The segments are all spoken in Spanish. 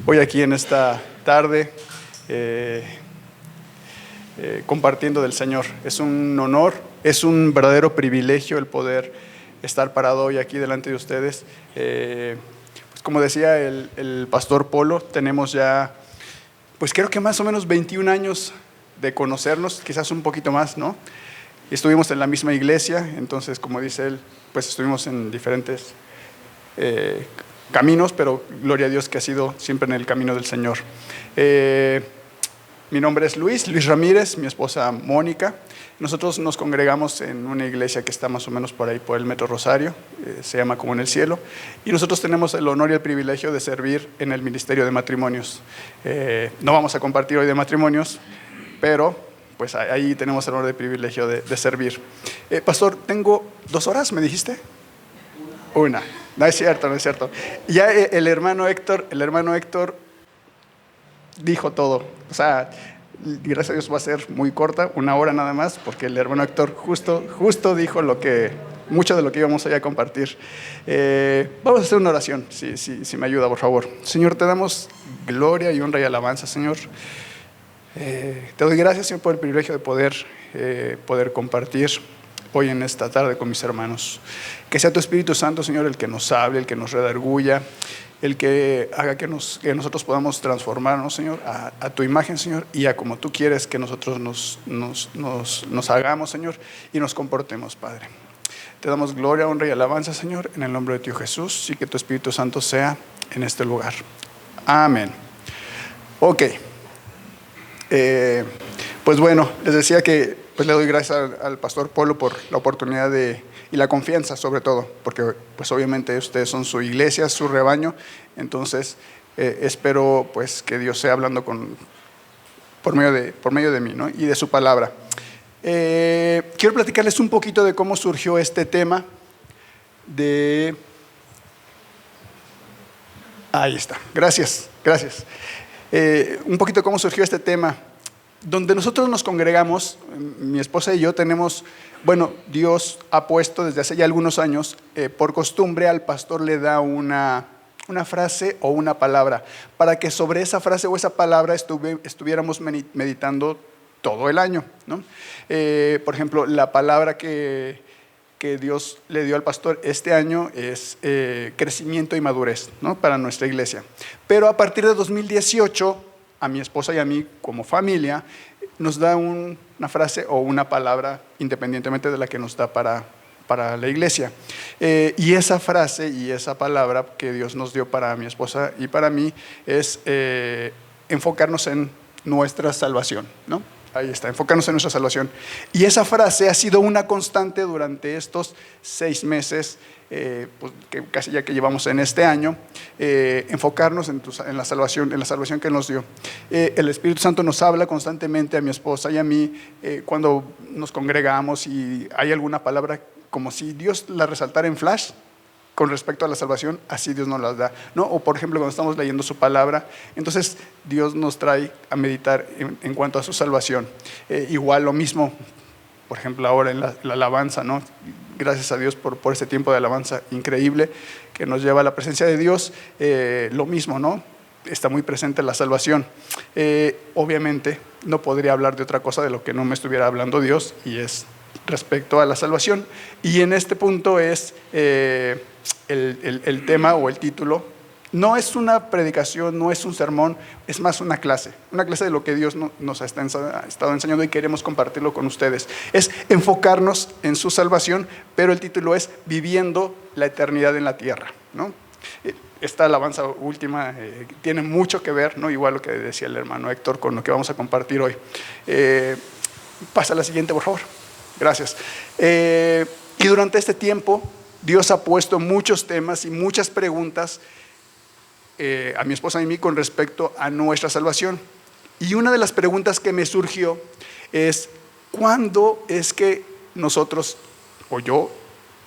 hoy aquí en esta tarde compartiendo del Señor. Es un honor, es un verdadero privilegio el poder estar parado hoy aquí delante de ustedes. Pues como decía el pastor Polo, tenemos ya, pues creo que más o menos 21 años de conocernos, quizás un poquito más, ¿no? Estuvimos en la misma iglesia, entonces, como dice él, pues estuvimos en diferentes caminos, pero gloria a Dios que ha sido siempre en el camino del Señor. Mi nombre es Luis Ramírez, mi esposa Mónica. Nosotros nos congregamos en una iglesia que está más o menos por ahí, por el Metro Rosario, se llama Como en el Cielo, y nosotros tenemos el honor y el privilegio de servir en el Ministerio de Matrimonios. No vamos a compartir hoy de matrimonios, pero pues ahí tenemos el honor y el privilegio de servir. Pastor, tengo 2 horas, ¿me dijiste? Una. No es cierto, no es cierto. Ya el hermano Héctor dijo todo. O sea, gracias a Dios va a ser muy corta, 1 hora nada más, porque el hermano Héctor justo dijo mucho de lo que íbamos a compartir. Vamos a hacer una oración, si me ayuda, por favor. Señor, te damos gloria y honra y alabanza, Señor. Te doy gracias, Señor, por el privilegio de poder compartir hoy en esta tarde con mis hermanos. Que sea tu Espíritu Santo, Señor, el que nos hable, el que nos redarguya, el que haga que nosotros podamos transformarnos, Señor, a tu imagen, Señor, y a como tú quieres que nosotros nos hagamos, Señor, y nos comportemos, Padre. Te damos gloria, honra y alabanza, Señor, en el nombre de tu Jesús, y que tu Espíritu Santo sea en este lugar. Amén. Ok. Pues bueno, les decía que pues le doy gracias al pastor Polo por la oportunidad y la confianza, sobre todo, porque pues obviamente ustedes son su iglesia, su rebaño. Entonces espero pues que Dios sea hablando por medio de mí, ¿no? Y de su palabra. Quiero platicarles un poquito de cómo surgió este tema ahí está, gracias. Un poquito cómo surgió este tema. Donde nosotros nos congregamos, mi esposa y yo tenemos, Dios ha puesto desde hace ya algunos años, por costumbre al pastor le da una frase o una palabra, para que sobre esa frase o esa palabra estuviéramos meditando todo el año, ¿no? Por ejemplo, la palabra que Dios le dio al pastor este año es crecimiento y madurez, ¿no? Para nuestra iglesia. Pero a partir de 2018, a mi esposa y a mí como familia, nos da una frase o una palabra independientemente de la que nos da para la iglesia. Y esa frase y esa palabra que Dios nos dio para mi esposa y para mí es enfocarnos en nuestra salvación, ¿no? Ahí está, enfocarnos en nuestra salvación. Y esa frase ha sido una constante durante estos 6 meses, pues que casi ya que llevamos en este año, enfocarnos en la salvación que nos dio. El Espíritu Santo nos habla constantemente a mi esposa y a mí cuando nos congregamos y hay alguna palabra como si Dios la resaltara en flash con respecto a la salvación, así Dios nos las da, ¿no? O por ejemplo cuando estamos leyendo su palabra, entonces Dios nos trae a meditar en cuanto a su salvación. Igual lo mismo, por ejemplo ahora en la alabanza, ¿no? Gracias a Dios por este tiempo de alabanza increíble que nos lleva a la presencia de Dios. Lo mismo, ¿no? Está muy presente la salvación. Obviamente no podría hablar de otra cosa de lo que no me estuviera hablando Dios, y es respecto a la salvación. Y en este punto es el tema o el título. No es una predicación, no es un sermón, es más una clase de lo que Dios nos ha estado enseñando y queremos compartirlo con ustedes. Es enfocarnos en su salvación, pero el título es Viviendo la eternidad en la tierra, ¿no? Esta alabanza última tiene mucho que ver, ¿no? Igual lo que decía el hermano Héctor con lo que vamos a compartir hoy. Pasa a la siguiente, por favor. Gracias. Y durante este tiempo Dios ha puesto muchos temas y muchas preguntas a mi esposa y a mí con respecto a nuestra salvación. Y una de las preguntas que me surgió es: ¿cuándo es que nosotros o yo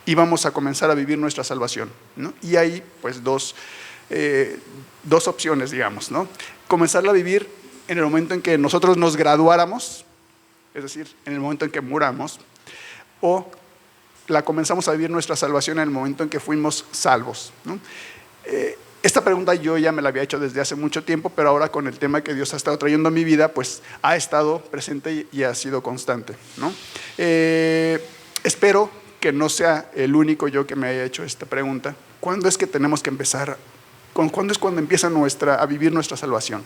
íbamos a comenzar a vivir nuestra salvación, ¿no? Y hay pues dos opciones, digamos, ¿no? Comenzarla a vivir en el momento en que nosotros nos graduáramos, es decir, en el momento en que muramos, o la comenzamos a vivir nuestra salvación en el momento en que fuimos salvos, ¿no? Esta pregunta yo ya me la había hecho desde hace mucho tiempo, pero ahora con el tema que Dios ha estado trayendo a mi vida, pues ha estado presente y ha sido constante, ¿no? Espero que no sea el único yo que me haya hecho esta pregunta. ¿Cuándo es que tenemos que empezar? ¿Cuándo es cuando empieza a vivir nuestra salvación?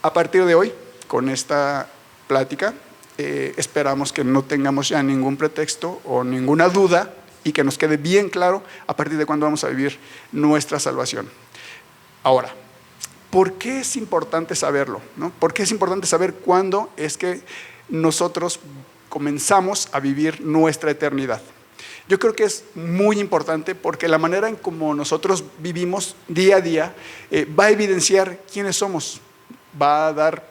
A partir de hoy, con esta plática, esperamos que no tengamos ya ningún pretexto o ninguna duda y que nos quede bien claro a partir de cuándo vamos a vivir nuestra salvación. Ahora, ¿por qué es importante saberlo, ¿no? ¿Por qué es importante saber cuándo es que nosotros comenzamos a vivir nuestra eternidad? Yo creo que es muy importante porque la manera en cómo nosotros vivimos día a día va a evidenciar quiénes somos, va a dar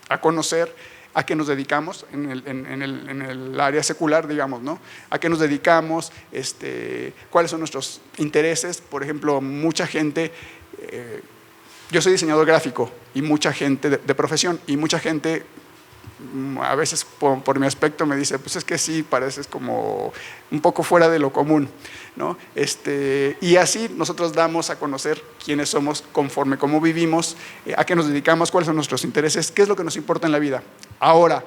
a conocer a qué nos dedicamos en el área secular, digamos, ¿no? A qué nos dedicamos, cuáles son nuestros intereses. Por ejemplo, mucha gente, yo soy diseñador gráfico y mucha gente de profesión, y mucha gente a veces por mi aspecto me dice, pues es que sí, pareces como un poco fuera de lo común, ¿no? Y así nosotros damos a conocer quiénes somos conforme cómo vivimos, a qué nos dedicamos, cuáles son nuestros intereses, qué es lo que nos importa en la vida. Ahora,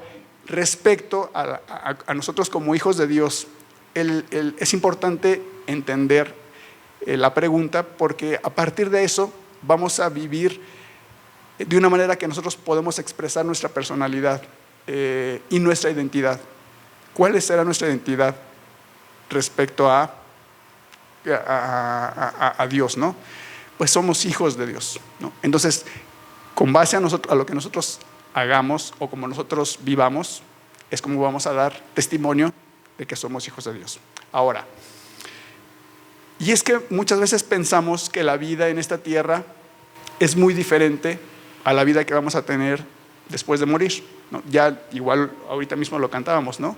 respecto a nosotros como hijos de Dios, es importante entender la pregunta, porque a partir de eso vamos a vivir de una manera que nosotros podemos expresar nuestra personalidad y nuestra identidad. ¿Cuál será nuestra identidad respecto a Dios, ¿no? Pues somos hijos de Dios, ¿no? Entonces, con base a lo que nosotros hagamos o como nosotros vivamos, es como vamos a dar testimonio de que somos hijos de Dios. Ahora, y es que muchas veces pensamos que la vida en esta tierra es muy diferente a la vida que vamos a tener después de morir, ¿no? Ya igual ahorita mismo lo cantábamos, ¿no?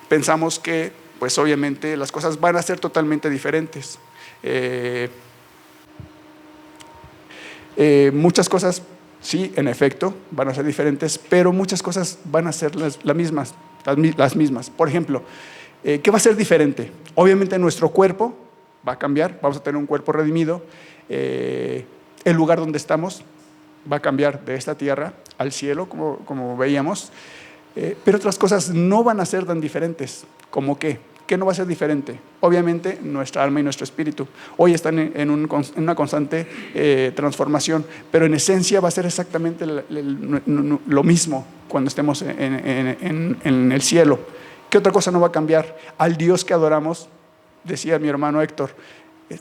Pensamos que pues obviamente las cosas van a ser totalmente diferentes. Muchas cosas, sí, en efecto, van a ser diferentes, pero muchas cosas van a ser las mismas. Por ejemplo, ¿qué va a ser diferente? Obviamente nuestro cuerpo va a cambiar, vamos a tener un cuerpo redimido. El lugar donde estamos va a cambiar de esta tierra al cielo, como veíamos, pero otras cosas no van a ser tan diferentes. ¿Cómo qué? ¿Qué no va a ser diferente? Obviamente nuestra alma y nuestro espíritu. Hoy están en una constante transformación, pero en esencia va a ser exactamente lo mismo cuando estemos en el cielo. ¿Qué otra cosa no va a cambiar? Al Dios que adoramos, decía mi hermano Héctor,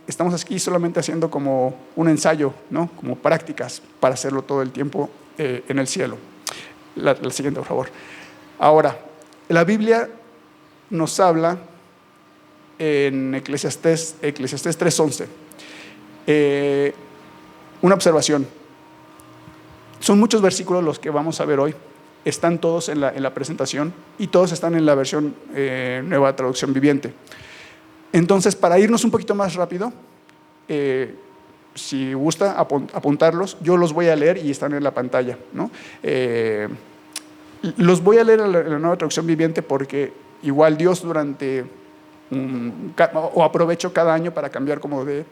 estamos aquí solamente haciendo como un ensayo, ¿no? Como prácticas para hacerlo todo el tiempo en el cielo. La siguiente, por favor. Ahora, la Biblia nos habla en Eclesiastés 3:11. Una observación. Son muchos versículos los que vamos a ver hoy. Están todos en la presentación y todos están en la versión Nueva Traducción Viviente. Entonces, para irnos un poquito más rápido, si gusta apuntarlos, yo los voy a leer y están en la pantalla, ¿no? Los voy a leer en la Nueva Traducción Viviente porque igual Dios o aprovecho cada año para cambiar como de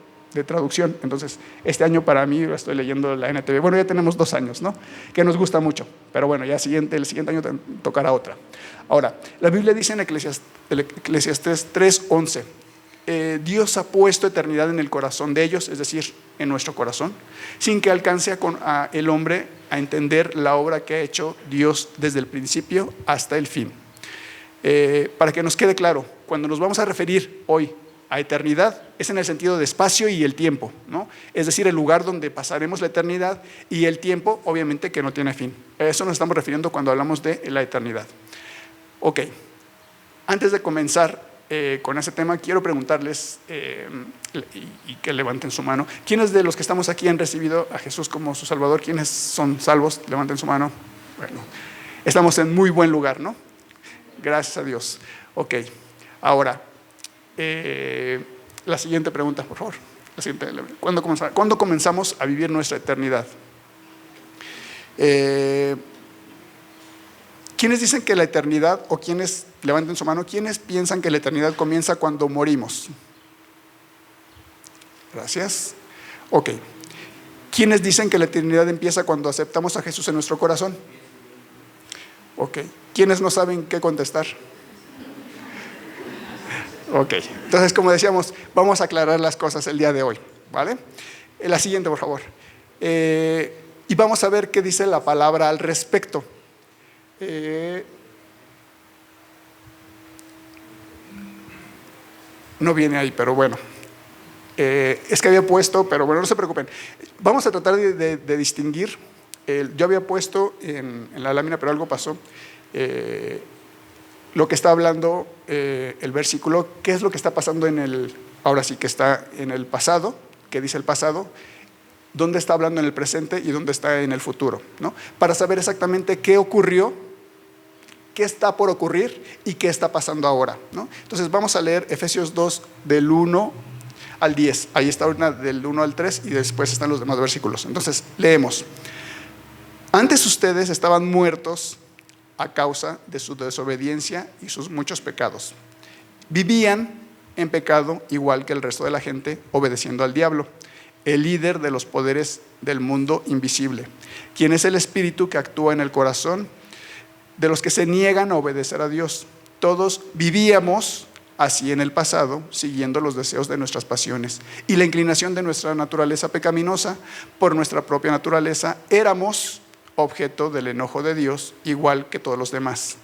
traducción. Entonces, este año para mí estoy leyendo la NTV. Bueno, ya tenemos 2 años, ¿no? Que nos gusta mucho, pero bueno, ya el siguiente año tocará otra. Ahora, la Biblia dice en Eclesiastés 3:11, Dios ha puesto eternidad en el corazón de ellos, es decir, en nuestro corazón, sin que alcance a el hombre a entender la obra que ha hecho Dios desde el principio hasta el fin. Para que nos quede claro, cuando nos vamos a referir hoy a eternidad, es en el sentido de espacio y el tiempo, ¿no? Es decir, el lugar donde pasaremos la eternidad, y el tiempo, obviamente, que no tiene fin. A eso nos estamos refiriendo cuando hablamos de la eternidad. Ok, antes de comenzar con ese tema, quiero preguntarles, y que levanten su mano, ¿quiénes de los que estamos aquí han recibido a Jesús como su Salvador? ¿Quiénes son salvos? Levanten su mano. Bueno, estamos en muy buen lugar, ¿no? Gracias a Dios. Ok, ahora, la siguiente pregunta, por favor. ¿Cuándo comenzamos a vivir nuestra eternidad? ¿Quiénes dicen que la eternidad, o quiénes, levanten su mano, quiénes piensan que la eternidad comienza cuando morimos? Gracias. Ok. ¿Quiénes dicen que la eternidad empieza cuando aceptamos a Jesús en nuestro corazón? Ok. ¿Quiénes no saben qué contestar? Ok. Entonces, como decíamos, vamos a aclarar las cosas el día de hoy, ¿vale? La siguiente, por favor. Y vamos a ver qué dice la palabra al respecto. No viene ahí, pero bueno. Es que había puesto, pero bueno, no se preocupen. Vamos a tratar de distinguir. Yo había puesto en la lámina, pero algo pasó. Lo que está hablando el versículo, qué es lo que está pasando ahora sí que está en el pasado, qué dice el pasado, dónde está hablando en el presente y dónde está en el futuro, ¿no? Para saber exactamente qué ocurrió, qué está por ocurrir y qué está pasando ahora, ¿no? Entonces vamos a leer Efesios 2 del 1 al 10, ahí está una del 1 al 3 y después están los demás versículos. Entonces leemos: antes ustedes estaban muertos a causa de su desobediencia y sus muchos pecados. Vivían en pecado igual que el resto de la gente, obedeciendo al diablo, el líder de los poderes del mundo invisible, quien es el espíritu que actúa en el corazón de los que se niegan a obedecer a Dios. Todos vivíamos así en el pasado, siguiendo los deseos de nuestras pasiones y la inclinación de nuestra naturaleza pecaminosa. Por nuestra propia naturaleza éramos objeto del enojo de Dios, igual que todos los demás.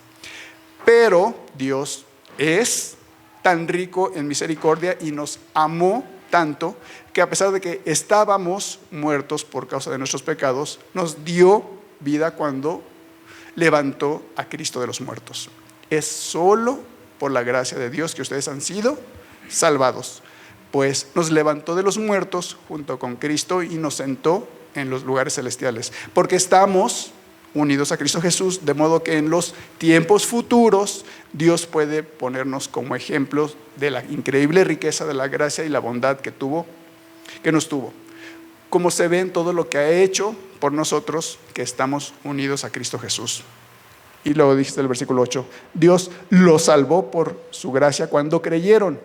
Pero Dios es tan rico en misericordia y nos amó tanto que, a pesar de que estábamos muertos por causa de nuestros pecados, nos dio vida cuando levantó a Cristo de los muertos. Es solo por la gracia de Dios que ustedes han sido salvados, pues nos levantó de los muertos junto con Cristo y nos sentó en los lugares celestiales, porque estamos unidos a Cristo Jesús, de modo que en los tiempos futuros Dios puede ponernos como ejemplos de la increíble riqueza de la gracia y la bondad que nos tuvo, como se ve en todo lo que ha hecho por nosotros que estamos unidos a Cristo Jesús. Y luego dice el versículo 8: Dios los salvó por su gracia cuando creyeron.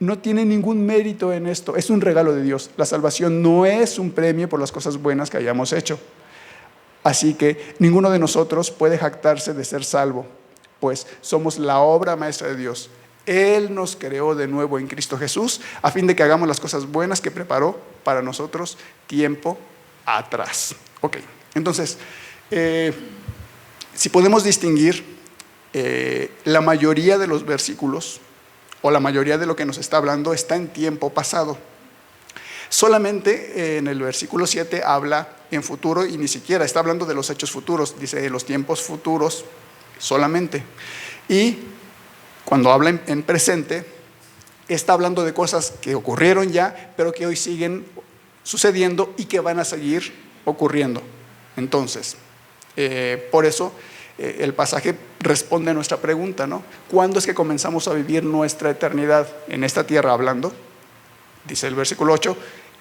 No tiene ningún mérito en esto, es un regalo de Dios. La salvación no es un premio por las cosas buenas que hayamos hecho. Así que ninguno de nosotros puede jactarse de ser salvo, pues somos la obra maestra de Dios. Él nos creó de nuevo en Cristo Jesús, a fin de que hagamos las cosas buenas que preparó para nosotros tiempo atrás. Ok, entonces, si podemos distinguir la mayoría de los versículos, o la mayoría de lo que nos está hablando, está en tiempo pasado. Solamente en el versículo 7 habla en futuro y ni siquiera está hablando de los hechos futuros, dice de los tiempos futuros solamente. Y cuando habla en presente, está hablando de cosas que ocurrieron ya, pero que hoy siguen sucediendo y que van a seguir ocurriendo. Entonces, por eso el pasaje responde a nuestra pregunta, ¿no? ¿Cuándo es que comenzamos a vivir nuestra eternidad en esta tierra hablando? Dice el versículo 8: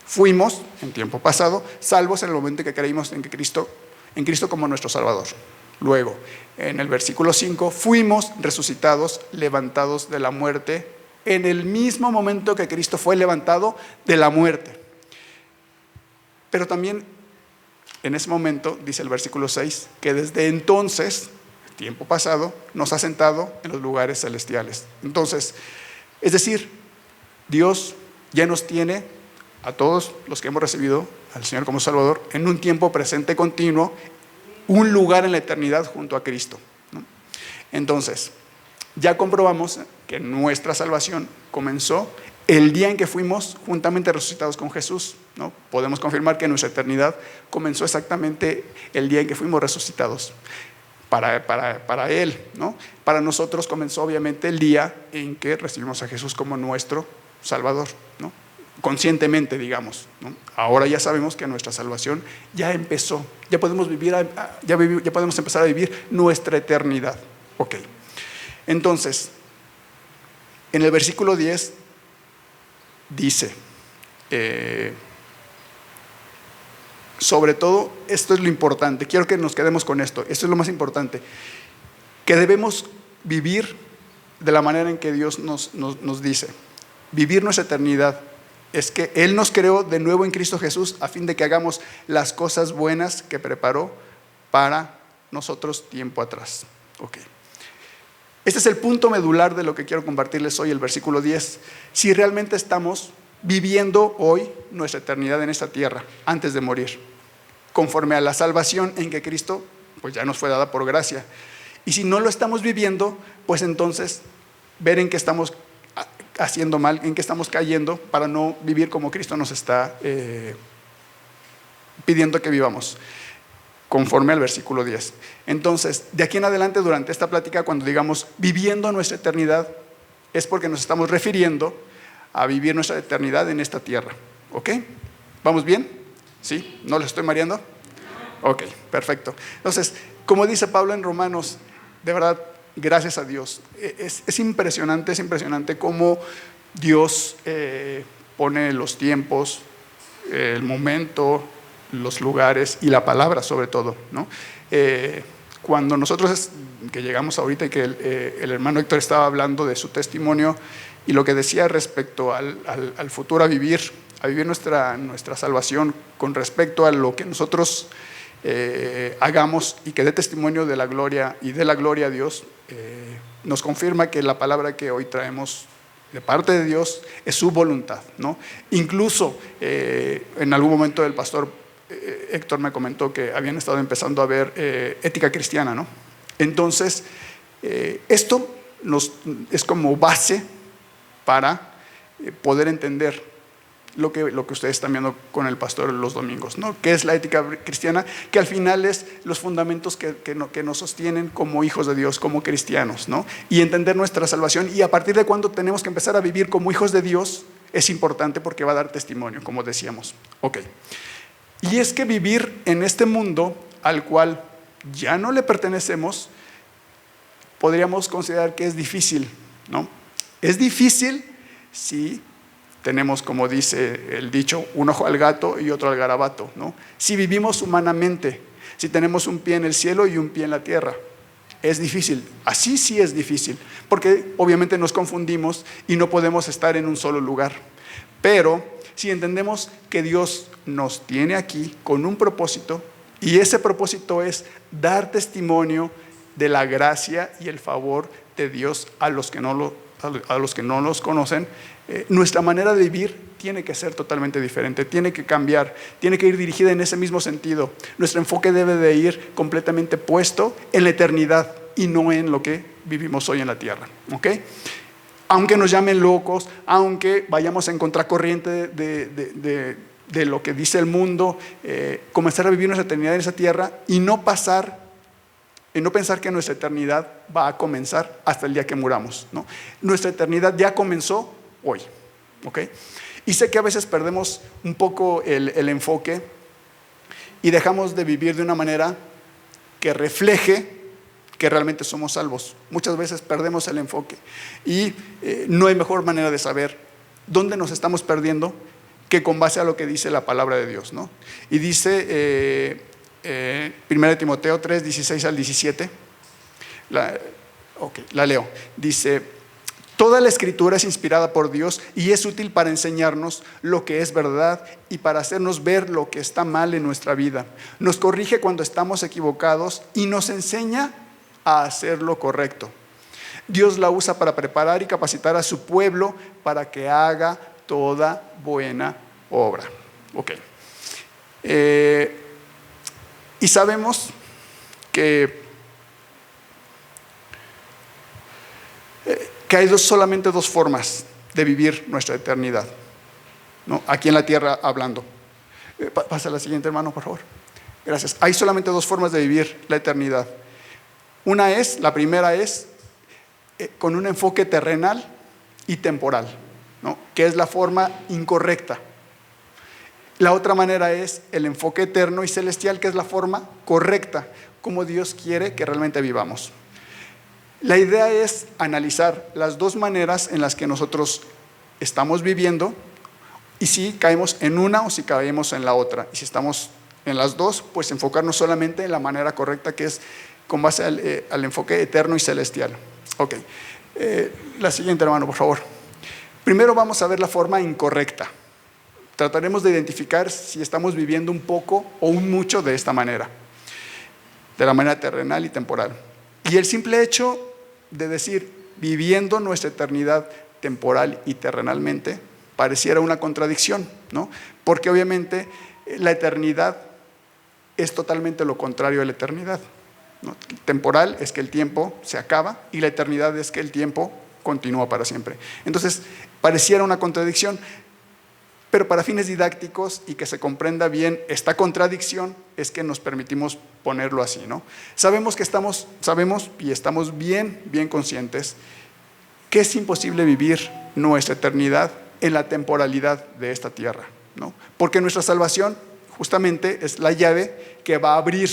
fuimos en tiempo pasado salvos en el momento en que creímos en Cristo como nuestro Salvador. Luego, en el versículo 5, fuimos resucitados, levantados de la muerte, en el mismo momento que Cristo fue levantado de la muerte. Pero también en ese momento, dice el versículo 6, que desde entonces, tiempo pasado, nos ha sentado en los lugares celestiales. Entonces, es decir, Dios ya nos tiene a todos los que hemos recibido al Señor como Salvador en un tiempo presente continuo, un lugar en la eternidad junto a Cristo, ¿no? Entonces, ya comprobamos que nuestra salvación comenzó el día en que fuimos juntamente resucitados con Jesús, ¿no? Podemos confirmar que nuestra eternidad comenzó exactamente el día en que fuimos resucitados para Él, ¿no? Para nosotros comenzó obviamente el día en que recibimos a Jesús como nuestro Salvador, ¿no? Conscientemente, digamos, ¿no? Ahora ya sabemos que nuestra salvación ya empezó, ya podemos empezar a vivir nuestra eternidad. Ok, entonces, en el versículo 10 dice, sobre todo, esto es lo importante, quiero que nos quedemos con esto es lo más importante, que debemos vivir de la manera en que Dios nos dice, vivir nuestra eternidad es que Él nos creó de nuevo en Cristo Jesús a fin de que hagamos las cosas buenas que preparó para nosotros tiempo atrás. Ok. Este es el punto medular de lo que quiero compartirles hoy, el versículo 10. Si realmente estamos viviendo hoy nuestra eternidad en esta tierra, antes de morir, conforme a la salvación en que Cristo pues ya nos fue dada por gracia. Y si no lo estamos viviendo, pues entonces ver en qué estamos haciendo mal, en qué estamos cayendo, para no vivir como Cristo nos está pidiendo que vivamos, conforme al versículo 10. Entonces, de aquí en adelante, durante esta plática, cuando digamos viviendo nuestra eternidad, es porque nos estamos refiriendo a vivir nuestra eternidad en esta tierra. ¿Ok? ¿Vamos bien? ¿Sí? ¿No les estoy mareando? Ok, perfecto. Entonces, como dice Pablo en Romanos, de verdad, gracias a Dios. Es impresionante cómo Dios pone los tiempos, el momento, los lugares y la palabra sobre todo, ¿no? Cuando nosotros que llegamos ahorita y que el hermano Héctor estaba hablando de su testimonio y lo que decía respecto al futuro, a vivir nuestra salvación con respecto a lo que nosotros hagamos y que dé testimonio de la gloria y de la gloria a Dios, nos confirma que la palabra que hoy traemos de parte de Dios es su voluntad, ¿no? Incluso en algún momento el pastor Héctor me comentó que habían estado empezando a ver ética cristiana, ¿no? Entonces, esto es como base para poder entender lo que ustedes están viendo con el pastor los domingos, ¿no? ¿Qué es la ética cristiana? Que al final es los fundamentos que nos sostienen como hijos de Dios, como cristianos, ¿no? Y entender nuestra salvación, y a partir de cuando tenemos que empezar a vivir como hijos de Dios, es importante porque va a dar testimonio, como decíamos. Ok. Y es que vivir en este mundo al cual ya no le pertenecemos, podríamos considerar que es difícil, ¿no? Es difícil si tenemos, como dice el dicho, un ojo al gato y otro al garabato, ¿no? Si vivimos humanamente, si tenemos un pie en el cielo y un pie en la tierra, es difícil. Así sí es difícil, porque obviamente nos confundimos y no podemos estar en un solo lugar. Pero si entendemos que Dios nos tiene aquí con un propósito, y ese propósito es dar testimonio de la gracia y el favor de Dios a los que no los conocen, nuestra manera de vivir tiene que ser totalmente diferente, tiene que cambiar, tiene que ir dirigida en ese mismo sentido. Nuestro enfoque debe de ir completamente puesto en la eternidad y no en lo que vivimos hoy en la tierra, ¿ok? Aunque nos llamen locos, aunque vayamos en contracorriente de lo que dice el mundo, comenzar a vivir nuestra eternidad en esa tierra y no pensar que nuestra eternidad va a comenzar hasta el día que muramos, ¿no? Nuestra eternidad ya comenzó hoy, ¿ok? Y sé que a veces perdemos un poco el enfoque y dejamos de vivir de una manera que refleje que realmente somos salvos. Muchas veces perdemos el enfoque y no hay mejor manera de saber dónde nos estamos perdiendo que con base a lo que dice la palabra de Dios, ¿no? Y dice 1 Timoteo 3, 16 al 17, la leo. Dice: toda la escritura es inspirada por Dios y es útil para enseñarnos lo que es verdad y para hacernos ver lo que está mal en nuestra vida. Nos corrige cuando estamos equivocados y nos enseña a hacer lo correcto. Dios la usa para preparar y capacitar a su pueblo para que haga toda buena obra. Ok. Y sabemos que hay solamente dos formas de vivir nuestra eternidad, ¿no? Aquí en la tierra hablando. Pasa a la siguiente, hermano, por favor. Gracias. Hay solamente dos formas de vivir la eternidad. La primera es con un enfoque terrenal y temporal, ¿no? Que es la forma incorrecta. La otra manera es el enfoque eterno y celestial, que es la forma correcta, como Dios quiere que realmente vivamos. La idea es analizar las dos maneras en las que nosotros estamos viviendo y si caemos en una o si caemos en la otra. Y si estamos en las dos, pues enfocarnos solamente en la manera correcta, que es con base al enfoque eterno y celestial. Ok. La siguiente, hermano, por favor. Primero vamos a ver la forma incorrecta, trataremos de identificar si estamos viviendo un poco o un mucho de esta manera, de la manera terrenal y temporal. Y el simple hecho de decir, viviendo nuestra eternidad temporal y terrenalmente, pareciera una contradicción, ¿no? Porque obviamente la eternidad es totalmente lo contrario a la eternidad, ¿no? Temporal es que el tiempo se acaba y la eternidad es que el tiempo continúa para siempre. Entonces, pareciera una contradicción, pero para fines didácticos y que se comprenda bien esta contradicción es que nos permitimos ponerlo así, ¿no? Sabemos y estamos bien conscientes que es imposible vivir nuestra eternidad en la temporalidad de esta tierra, ¿no? Porque nuestra salvación justamente es la llave que va a abrir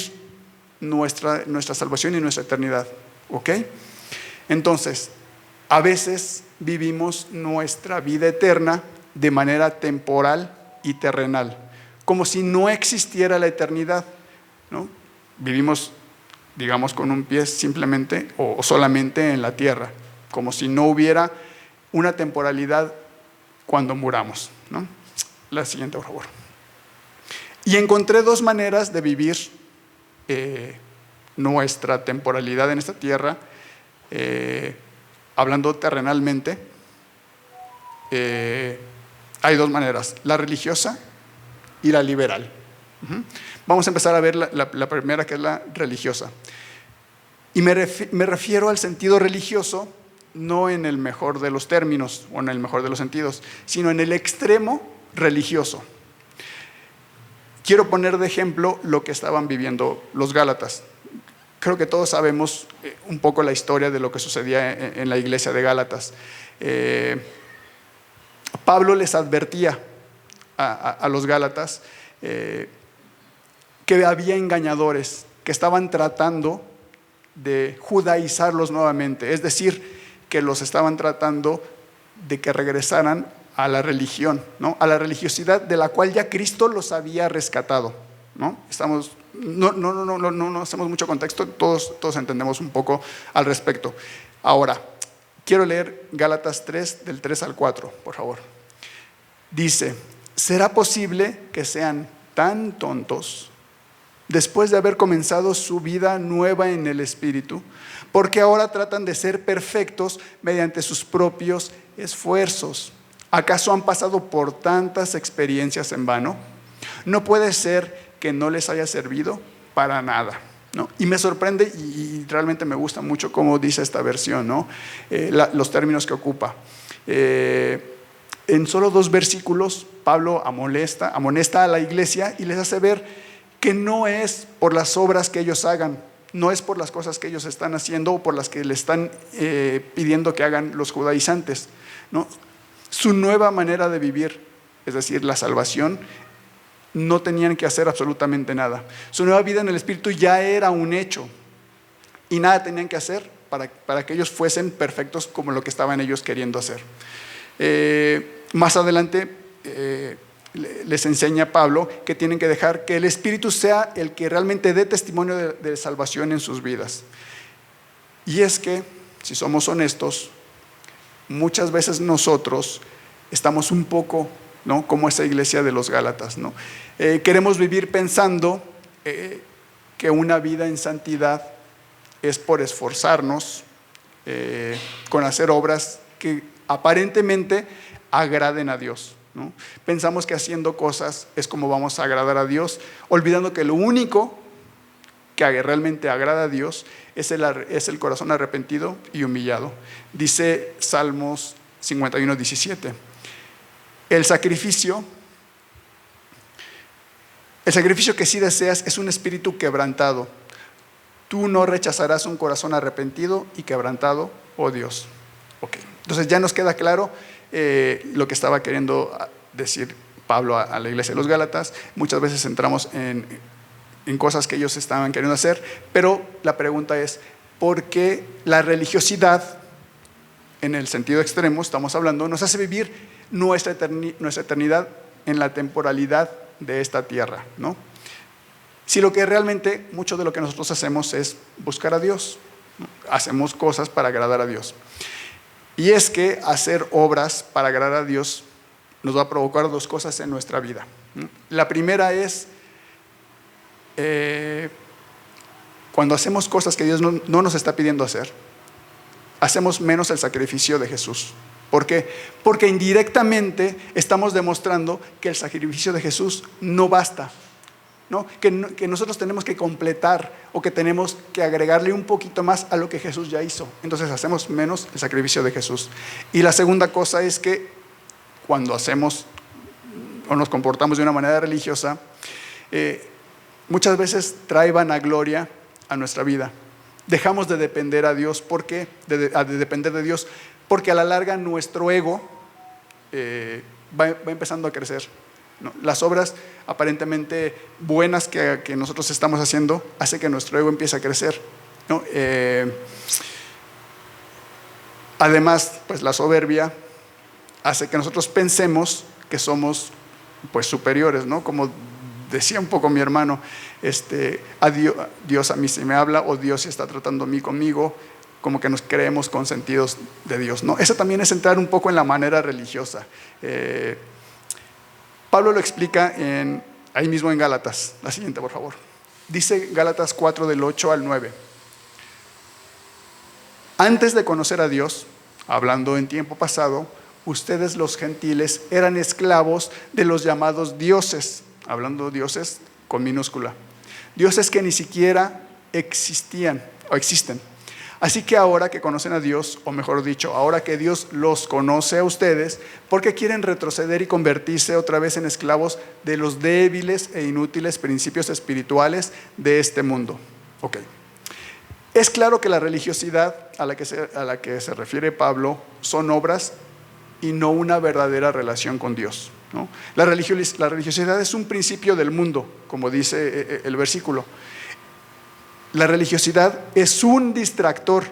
nuestra salvación y nuestra eternidad, ¿ok? Entonces, a veces vivimos nuestra vida eterna de manera temporal y terrenal, como si no existiera la eternidad, ¿no? Vivimos, digamos, con un pie simplemente o solamente en la tierra, como si no hubiera una temporalidad cuando muramos, ¿no? La siguiente, por favor. Y encontré dos maneras de vivir nuestra temporalidad en esta tierra, hablando terrenalmente. Hay dos maneras, la religiosa y la liberal. Vamos a empezar a ver la primera, que es la religiosa. Y me refiero al sentido religioso, no en el mejor de los términos o en el mejor de los sentidos, sino en el extremo religioso. Quiero poner de ejemplo lo que estaban viviendo los Gálatas. Creo que todos sabemos un poco la historia de lo que sucedía en la iglesia de Gálatas. Pablo les advertía a los Gálatas que había engañadores que estaban tratando de judaizarlos nuevamente, es decir, que los estaban tratando de que regresaran a la religión, ¿no? A la religiosidad de la cual ya Cristo los había rescatado, ¿no? No hacemos mucho contexto, todos entendemos un poco al respecto. Ahora, quiero leer Gálatas 3, del 3 al 4, por favor. Dice: ¿será posible que sean tan tontos después de haber comenzado su vida nueva en el Espíritu? Porque ahora tratan de ser perfectos mediante sus propios esfuerzos. ¿Acaso han pasado por tantas experiencias en vano? No puede ser que no les haya servido para nada, ¿no? Y me sorprende y realmente me gusta mucho cómo dice esta versión, ¿no? Los términos que ocupa. En solo 2 versículos, Pablo amonesta a la iglesia y les hace ver que no es por las obras que ellos hagan, no es por las cosas que ellos están haciendo o por las que le están pidiendo que hagan los judaizantes, ¿no? Su nueva manera de vivir, es decir, la salvación, no tenían que hacer absolutamente nada. Su nueva vida en el Espíritu ya era un hecho y nada tenían que hacer para que ellos fuesen perfectos como lo que estaban ellos queriendo hacer. Más adelante les enseña Pablo que tienen que dejar que el Espíritu sea el que realmente dé testimonio de salvación en sus vidas. Y es que, si somos honestos, muchas veces nosotros estamos un poco, ¿no?, como esa iglesia de los Gálatas, ¿no? Queremos vivir pensando que una vida en santidad es por esforzarnos con hacer obras que aparentemente agraden a Dios, ¿no? Pensamos que haciendo cosas es como vamos a agradar a Dios, olvidando que lo único que realmente agrada a Dios es el corazón arrepentido y humillado. Dice Salmos 51:17: el sacrificio que sí deseas es un espíritu quebrantado. Tú no rechazarás un corazón arrepentido y quebrantado, oh Dios. Okay. Entonces ya nos queda claro lo que estaba queriendo decir Pablo a la iglesia de los Gálatas. Muchas veces entramos en cosas que ellos estaban queriendo hacer, pero la pregunta es: ¿por qué la religiosidad, en el sentido extremo estamos hablando, nos hace vivir nuestra eternidad en la temporalidad de esta tierra, ¿no? Si lo que realmente, mucho de lo que nosotros hacemos es buscar a Dios, ¿no? Hacemos cosas para agradar a Dios. Y es que hacer obras para agradar a Dios nos va a provocar dos cosas en nuestra vida. La primera es cuando hacemos cosas que Dios no nos está pidiendo hacer, hacemos menos el sacrificio de Jesús. ¿Por qué? Porque indirectamente estamos demostrando que el sacrificio de Jesús no basta, ¿no? Que nosotros tenemos que completar o que tenemos que agregarle un poquito más a lo que Jesús ya hizo. Entonces hacemos menos el sacrificio de Jesús. Y la segunda cosa es que cuando hacemos o nos comportamos de una manera religiosa, muchas veces trae vanagloria a nuestra vida. Dejamos de depender a Dios. ¿Por qué? De depender de Dios, porque a la larga nuestro ego va empezando a crecer, ¿no? Las obras aparentemente buenas que nosotros estamos haciendo hace que nuestro ego empiece a crecer, ¿no? Además, pues la soberbia hace que nosotros pensemos que somos pues superiores, ¿no? Como decía un poco mi hermano, Dios a mí sí me habla, o Dios sí está tratando a mí conmigo, como que nos creemos consentidos de Dios, ¿no? Eso también es entrar un poco en la manera religiosa. Pablo lo explica ahí mismo en Gálatas. La siguiente, por favor. Dice Gálatas 4 del 8 al 9. Antes de conocer a Dios, hablando en tiempo pasado, ustedes los gentiles eran esclavos de los llamados dioses, hablando dioses con minúscula, dioses que ni siquiera existían o existen. Así que ahora que conocen a Dios, o mejor dicho, ahora que Dios los conoce a ustedes, ¿por qué quieren retroceder y convertirse otra vez en esclavos de los débiles e inútiles principios espirituales de este mundo? Ok. Es claro que la religiosidad a la que se refiere Pablo son obras y no una verdadera relación con Dios, ¿no? La religiosidad es un principio del mundo, como dice el versículo. La religiosidad es un distractor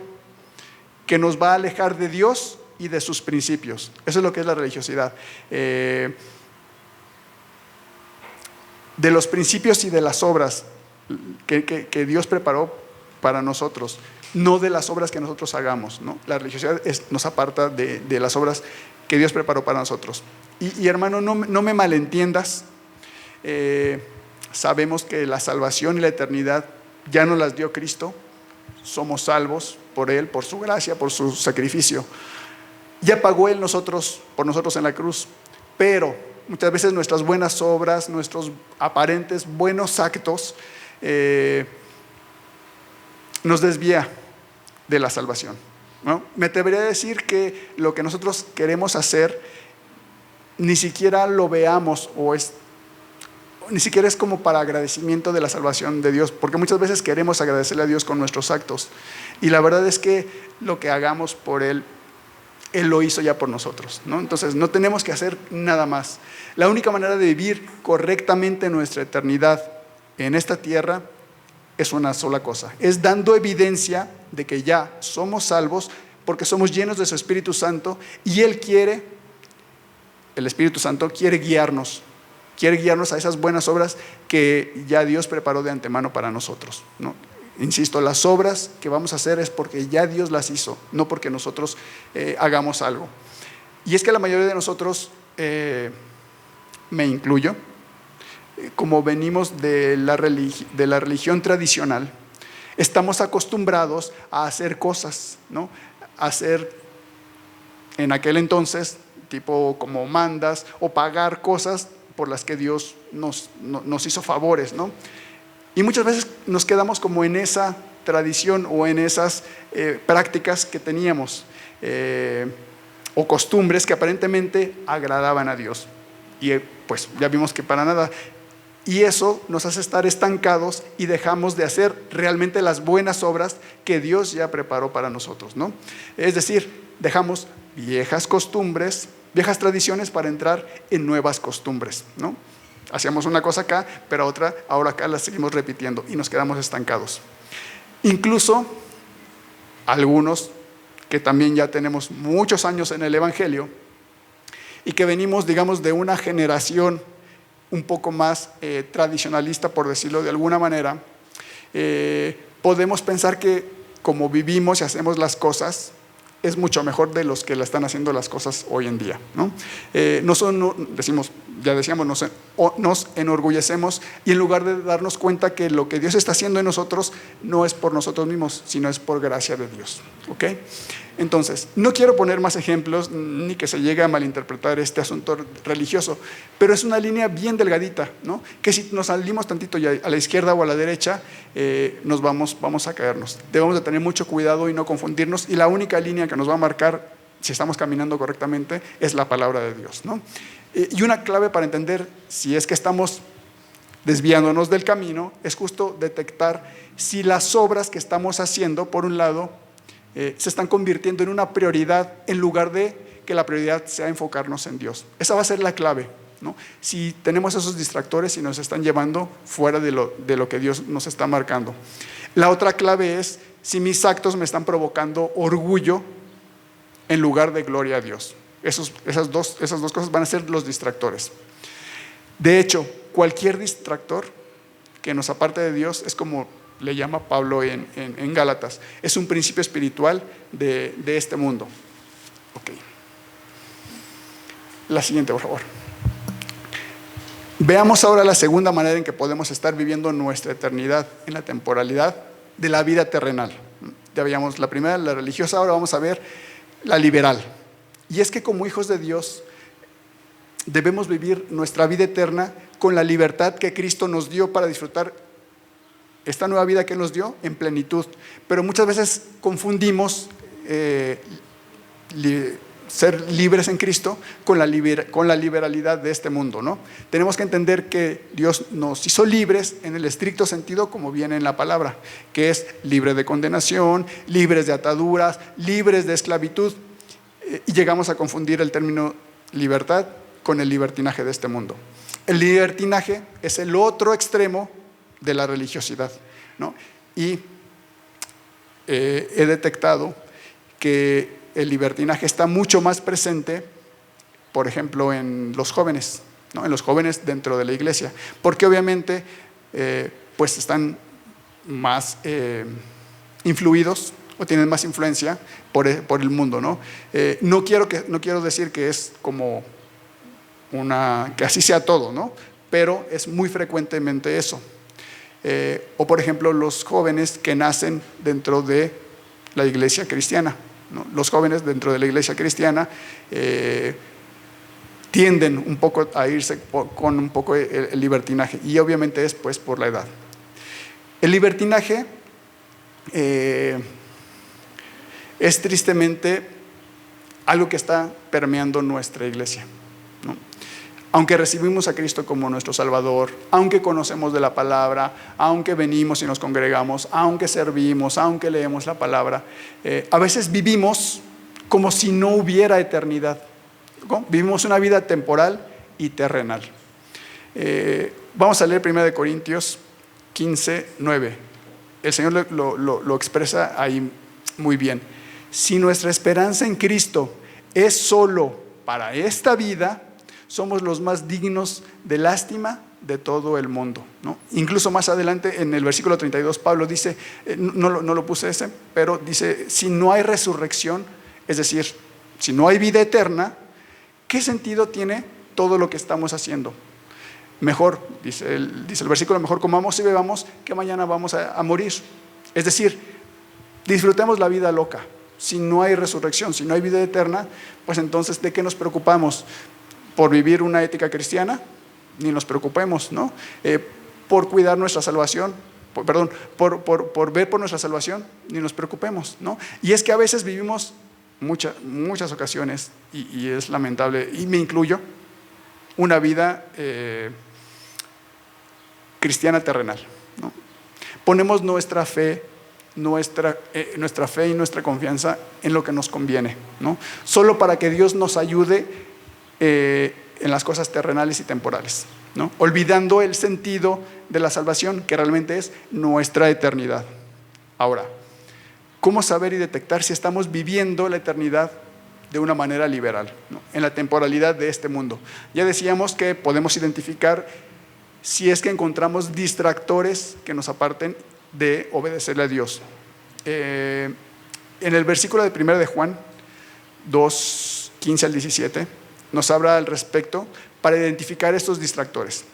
que nos va a alejar de Dios y de sus principios. Eso es lo que es la religiosidad. De los principios y de las obras que Dios preparó para nosotros, no de las obras que nosotros hagamos, ¿no? La religiosidad nos aparta de las obras que Dios preparó para nosotros. Y hermano, no me malentiendas. Sabemos que la salvación y la eternidad ya nos las dio Cristo. Somos salvos por Él, por su gracia, por su sacrificio. Ya pagó Él por nosotros en la cruz. Pero muchas veces nuestras buenas obras, nuestros aparentes buenos actos nos desvía de la salvación, ¿no? Me atrevería a decir que lo que nosotros queremos hacer ni siquiera lo veamos ni siquiera es como para agradecimiento de la salvación de Dios, porque muchas veces queremos agradecerle a Dios con nuestros actos, y la verdad es que lo que hagamos por Él, Él lo hizo ya por nosotros, ¿no? Entonces no tenemos que hacer nada más. La única manera de vivir correctamente nuestra eternidad en esta tierra es una sola cosa: es dando evidencia de que ya somos salvos, porque somos llenos de su Espíritu Santo, y el Espíritu Santo quiere guiarnos a esas buenas obras que ya Dios preparó de antemano para nosotros, ¿no? Insisto, las obras que vamos a hacer es porque ya Dios las hizo, no porque nosotros hagamos algo. Y es que la mayoría de nosotros, me incluyo, como venimos de la religión tradicional, estamos acostumbrados a hacer cosas, ¿no? A hacer en aquel entonces, tipo como mandas, o pagar cosas por las que Dios nos hizo favores, ¿no? Y muchas veces nos quedamos como en esa tradición o en esas prácticas que teníamos, o costumbres que aparentemente agradaban a Dios. Y pues ya vimos que para nada. Y eso nos hace estar estancados y dejamos de hacer realmente las buenas obras que Dios ya preparó para nosotros, ¿no? Es decir, dejamos viejas costumbres, viejas tradiciones para entrar en nuevas costumbres, ¿no? Hacíamos una cosa acá, pero ahora acá la seguimos repitiendo y nos quedamos estancados. Incluso algunos que también ya tenemos muchos años en el Evangelio y que venimos, digamos, de una generación un poco más tradicionalista, por decirlo de alguna manera, podemos pensar que como vivimos y hacemos las cosas, es mucho mejor de los que la están haciendo las cosas hoy en día, ¿no? Nos enorgullecemos, y en lugar de darnos cuenta que lo que Dios está haciendo en nosotros no es por nosotros mismos, sino es por gracia de Dios, ¿ok? Entonces, no quiero poner más ejemplos ni que se llegue a malinterpretar este asunto religioso, pero es una línea bien delgadita, ¿no? Que si nos salimos tantito ya a la izquierda o a la derecha, vamos a caernos. Debemos de tener mucho cuidado y no confundirnos, y la única línea que nos va a marcar si estamos caminando correctamente es la palabra de Dios, ¿no? Y una clave para entender si es que estamos desviándonos del camino es justo detectar si las obras que estamos haciendo, por un lado, se están convirtiendo en una prioridad en lugar de que la prioridad sea enfocarnos en Dios. Esa va a ser la clave, ¿no? Si tenemos esos distractores y nos están llevando fuera de lo que Dios nos está marcando. La otra clave es si mis actos me están provocando orgullo en lugar de gloria a Dios. Esas dos cosas van a ser los distractores. De hecho, cualquier distractor que nos aparte de Dios es como le llama Pablo en Gálatas, es un principio espiritual de este mundo. Okay. La siguiente, por favor. Veamos ahora la segunda manera en que podemos estar viviendo nuestra eternidad en la temporalidad de la vida terrenal. Ya veíamos la primera, la religiosa, ahora vamos a ver la liberal. Y es que como hijos de Dios debemos vivir nuestra vida eterna con la libertad que Cristo nos dio para disfrutar esta nueva vida que Él nos dio en plenitud. Pero muchas veces confundimos ser libres en Cristo con la liberalidad de este mundo, ¿no? Tenemos que entender que Dios nos hizo libres en el estricto sentido como viene en la palabra, que es libre de condenación, libres de ataduras, libres de esclavitud, y llegamos a confundir el término libertad con el libertinaje de este mundo. El libertinaje es el otro extremo de la religiosidad, ¿no? Y he detectado que el libertinaje está mucho más presente, por ejemplo, en los jóvenes, ¿no? En los jóvenes dentro de la iglesia, porque obviamente pues están más influidos o tienen más influencia por el mundo, ¿no? No quiero decir que es como que así sea todo, ¿no? Pero es muy frecuentemente eso. O por ejemplo los jóvenes que nacen dentro de la iglesia cristiana, ¿no? Los jóvenes dentro de la iglesia cristiana tienden un poco a irse con un poco el libertinaje, y obviamente es pues por la edad. El libertinaje es tristemente algo que está permeando nuestra iglesia, ¿no? Aunque recibimos a Cristo como nuestro Salvador, aunque conocemos de la palabra, aunque venimos y nos congregamos, aunque servimos, aunque leemos la palabra, a veces vivimos como si no hubiera eternidad, ¿no? Vivimos una vida temporal y terrenal. Vamos a leer 1 Corintios 15:9. El Señor lo expresa ahí muy bien. Si nuestra esperanza en Cristo es solo para esta vida, somos los más dignos de lástima de todo el mundo, ¿no? Incluso más adelante en el versículo 32 Pablo dice, no lo puse ese, pero dice, si no hay resurrección, es decir, si no hay vida eterna, ¿qué sentido tiene todo lo que estamos haciendo? Mejor, dice el versículo, mejor comamos y bebamos, que mañana vamos a morir. Es decir, disfrutemos la vida loca. Si no hay resurrección, si no hay vida eterna, pues entonces ¿de qué nos preocupamos? ¿Por vivir una ética cristiana? Ni nos preocupemos, ¿no? Por cuidar nuestra salvación, por ver por nuestra salvación, ni nos preocupemos, ¿no? Y es que a veces vivimos muchas ocasiones, y es lamentable, y me incluyo, una vida cristiana terrenal, ¿no? Ponemos nuestra fe y nuestra confianza en lo que nos conviene, ¿no? Solo para que Dios nos ayude en las cosas terrenales y temporales, ¿no? Olvidando el sentido de la salvación, que realmente es nuestra eternidad. Ahora, ¿cómo saber y detectar si estamos viviendo la eternidad de una manera liberal, ¿no? En la temporalidad de este mundo? Ya decíamos que podemos identificar si es que encontramos distractores que nos aparten de obedecerle a Dios. En el versículo de 1 de Juan 2:15 al 17, nos habla al respecto para identificar estos distractores.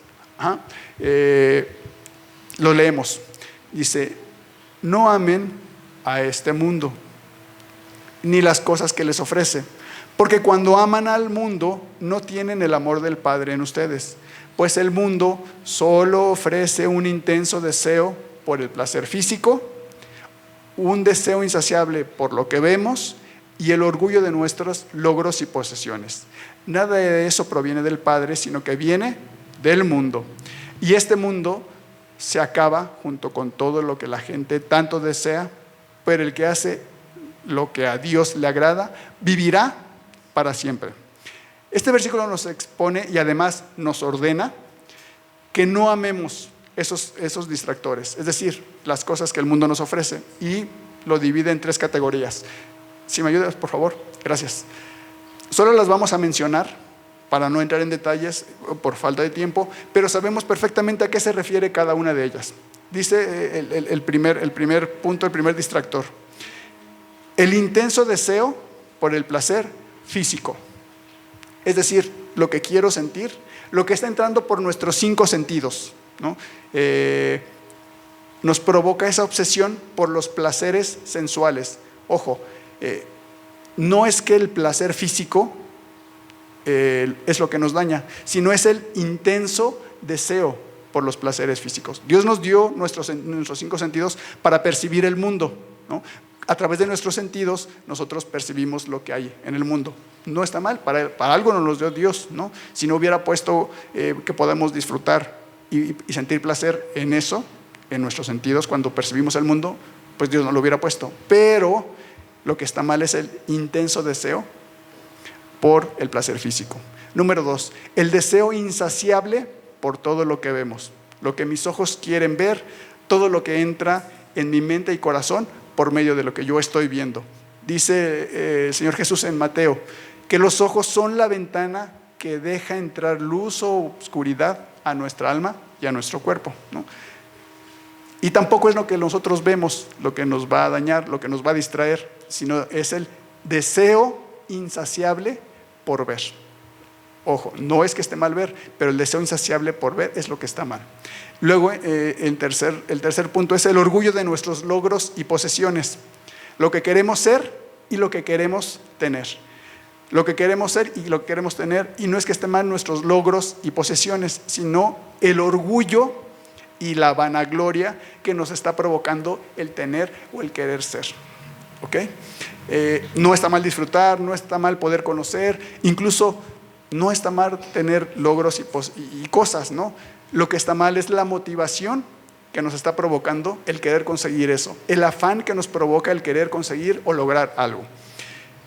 Lo leemos. Dice: no amen a este mundo, ni las cosas que les ofrece, porque cuando aman al mundo, no tienen el amor del Padre en ustedes. Pues el mundo solo ofrece un intenso deseo por el placer físico, un deseo insaciable por lo que vemos y el orgullo de nuestros logros y posesiones. Nada de eso proviene del Padre, sino que viene del mundo. Y este mundo se acaba junto con todo lo que la gente tanto desea, pero el que hace lo que a Dios le agrada vivirá para siempre. Este versículo nos expone y además nos ordena que no amemos esos distractores, es decir, las cosas que el mundo nos ofrece, y lo divide en 3 categorías. Si me ayudas, por favor, gracias. Solo las vamos a mencionar para no entrar en detalles por falta de tiempo, pero sabemos perfectamente a qué se refiere cada una de ellas. Dice el primer punto, el primer distractor: el intenso deseo por el placer físico. Es decir, lo que quiero sentir, lo que está entrando por nuestros 5 sentidos, ¿no? Nos provoca esa obsesión por los placeres sensuales. Ojo, no es que el placer físico es lo que nos daña, sino es el intenso deseo por los placeres físicos. Dios nos dio nuestros 5 sentidos para percibir el mundo, ¿no? A través de nuestros sentidos nosotros percibimos lo que hay en el mundo. No está mal, para algo nos los dio Dios, ¿no? Si no hubiera puesto que podemos disfrutar y sentir placer en eso, en nuestros sentidos, cuando percibimos el mundo, pues Dios no lo hubiera puesto. Pero lo que está mal es el intenso deseo por el placer físico. Número 2, el deseo insaciable por todo lo que vemos, lo que mis ojos quieren ver, todo lo que entra en mi mente y corazón por medio de lo que yo estoy viendo. Dice el Señor Jesús en Mateo que los ojos son la ventana que deja entrar luz o oscuridad a nuestra alma y a nuestro cuerpo, ¿no? Y tampoco es lo que nosotros vemos lo que nos va a dañar, lo que nos va a distraer, sino es el deseo insaciable por ver. Ojo, no es que esté mal ver, pero el deseo insaciable por ver es lo que está mal. Luego, el tercer punto es el orgullo de nuestros logros y posesiones. Lo que queremos ser y lo que queremos tener. Lo que queremos ser y lo que queremos tener. Y no es que esté mal nuestros logros y posesiones, sino el orgullo y la vanagloria que nos está provocando el tener o el querer ser. ¿Ok? No está mal disfrutar, no está mal poder conocer, incluso no está mal tener logros y cosas, ¿no? Lo que está mal es la motivación que nos está provocando el querer conseguir eso, el afán que nos provoca el querer conseguir o lograr algo.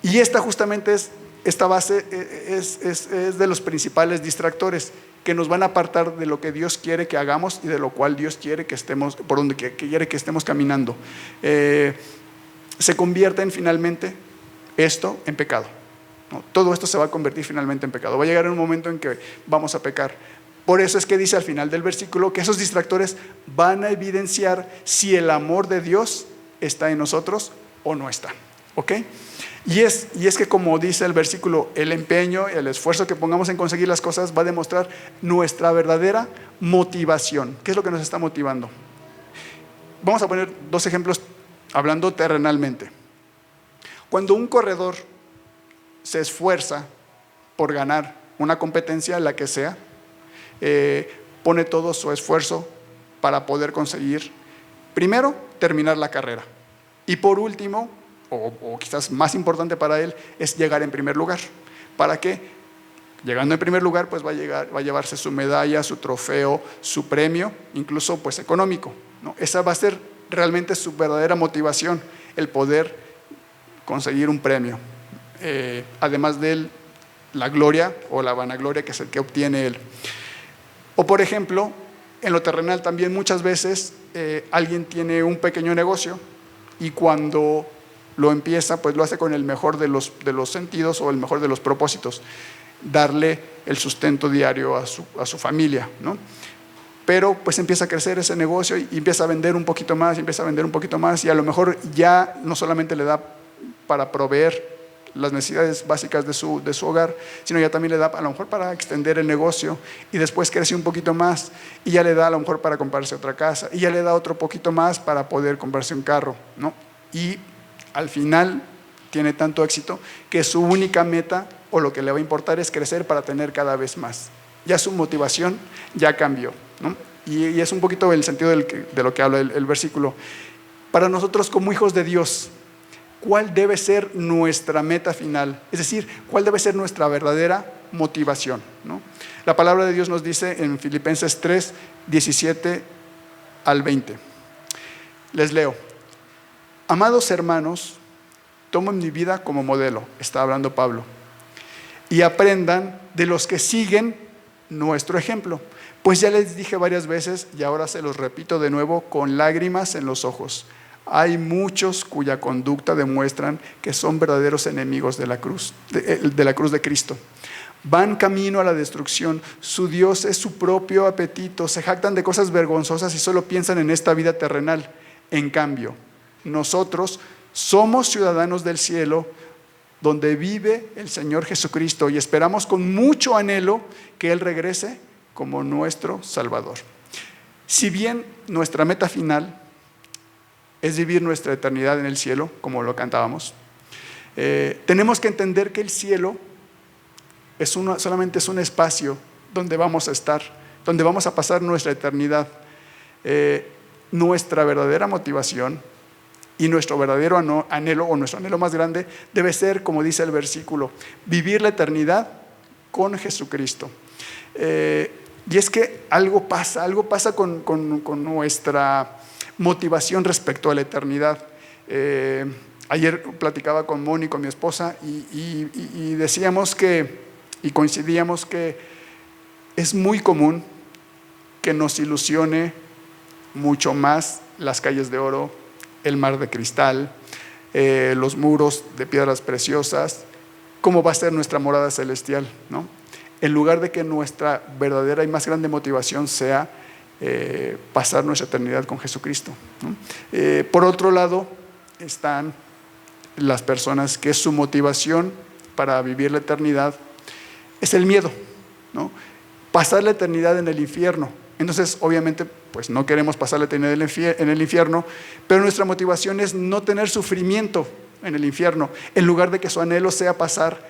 Y esta base es de los principales distractores que nos van a apartar de lo que Dios quiere que hagamos y de lo cual Dios quiere que estemos, por donde quiere que estemos caminando. Se convierten finalmente esto en pecado, ¿no? Todo esto se va a convertir finalmente en pecado. Va a llegar un momento en que vamos a pecar. Por eso es que dice al final del versículo que esos distractores van a evidenciar si el amor de Dios está en nosotros o no está. ¿Ok? Y es que, como dice el versículo, el empeño y el esfuerzo que pongamos en conseguir las cosas va a demostrar nuestra verdadera motivación. ¿Qué es lo que nos está motivando? Vamos a poner 2 ejemplos hablando terrenalmente. Cuando un corredor se esfuerza por ganar una competencia, la que sea, pone todo su esfuerzo para poder conseguir, primero, terminar la carrera, y por último, o quizás más importante para él, es llegar en primer lugar. ¿Para qué? Llegando en primer lugar, pues va a llevarse su medalla, su trofeo, su premio, incluso pues económico, ¿no? Esa va a ser realmente su verdadera motivación, el poder conseguir un premio, además de la gloria o la vanagloria que es el que obtiene él. O por ejemplo, en lo terrenal también muchas veces alguien tiene un pequeño negocio y cuando lo empieza, pues lo hace con el mejor de los sentidos o el mejor de los propósitos, darle el sustento diario a su familia, ¿no? Pero pues empieza a crecer ese negocio y empieza a vender un poquito más, y a lo mejor ya no solamente le da para proveer las necesidades básicas de su hogar, sino ya también le da a lo mejor para extender el negocio, y después crece un poquito más y ya le da a lo mejor para comprarse otra casa, y ya le da otro poquito más para poder comprarse un carro, ¿no? Y al final tiene tanto éxito que su única meta o lo que le va a importar es crecer para tener cada vez más. Ya su motivación ya cambió, ¿no? Y es un poquito el sentido de lo que habla el versículo. Para nosotros como hijos de Dios, ¿cuál debe ser nuestra meta final? Es decir, ¿cuál debe ser nuestra verdadera motivación, ¿no? La palabra de Dios nos dice en Filipenses 3, 17 al 20. Les leo. Amados hermanos, tomen mi vida como modelo, está hablando Pablo, y aprendan de los que siguen nuestro ejemplo. Pues ya les dije varias veces y ahora se los repito de nuevo con lágrimas en los ojos. Hay muchos cuya conducta demuestran que son verdaderos enemigos de la cruz de Cristo. Van camino a la destrucción, su Dios es su propio apetito, se jactan de cosas vergonzosas y solo piensan en esta vida terrenal. En cambio, nosotros somos ciudadanos del cielo, donde vive el Señor Jesucristo, y esperamos con mucho anhelo que Él regrese como nuestro Salvador. Si bien nuestra meta final es vivir nuestra eternidad en el cielo, como lo cantábamos, tenemos que entender que el cielo solamente es un espacio donde vamos a estar, donde vamos a pasar nuestra eternidad. Nuestra verdadera motivación y nuestro verdadero anhelo, o nuestro anhelo más grande, debe ser, como dice el versículo, vivir la eternidad con Jesucristo. Y es que algo pasa con nuestra motivación respecto a la eternidad. Ayer platicaba con Moni, con mi esposa, y decíamos y coincidíamos que es muy común que nos ilusione mucho más las calles de oro, el mar de cristal, los muros de piedras preciosas, cómo va a ser nuestra morada celestial, ¿no? En lugar de que nuestra verdadera y más grande motivación sea pasar nuestra eternidad con Jesucristo, ¿no? Por otro lado, están las personas que su motivación para vivir la eternidad es el miedo, ¿no? Pasar la eternidad en el infierno. Entonces, obviamente, pues no queremos pasar la eternidad en el infierno, pero nuestra motivación es no tener sufrimiento en el infierno, en lugar de que su anhelo sea pasar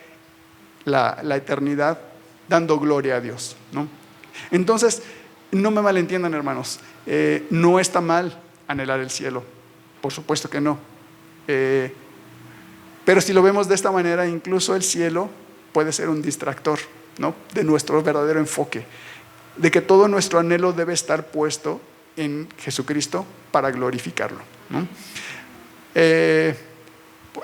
la eternidad dando gloria a Dios, ¿no? Entonces, no me malentiendan, hermanos, no está mal anhelar el cielo, por supuesto que no, pero si lo vemos de esta manera, incluso el cielo puede ser un distractor, ¿no?, de nuestro verdadero enfoque, de que todo nuestro anhelo debe estar puesto en Jesucristo para glorificarlo, ¿no?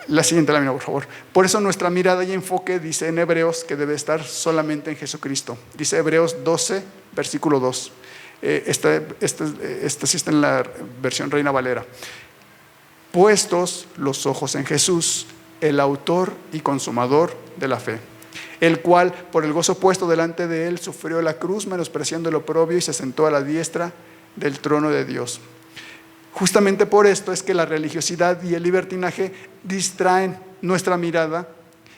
La siguiente lámina, por favor. Por eso nuestra mirada y enfoque, dice en Hebreos, que debe estar solamente en Jesucristo. Dice Hebreos 12, versículo 2. Esta sí está en la versión Reina Valera. Puestos los ojos en Jesús, el autor y consumador de la fe, el cual, por el gozo puesto delante de él, sufrió la cruz, menospreciando el oprobio, y se sentó a la diestra del trono de Dios. Justamente por esto es que la religiosidad y el libertinaje distraen nuestra mirada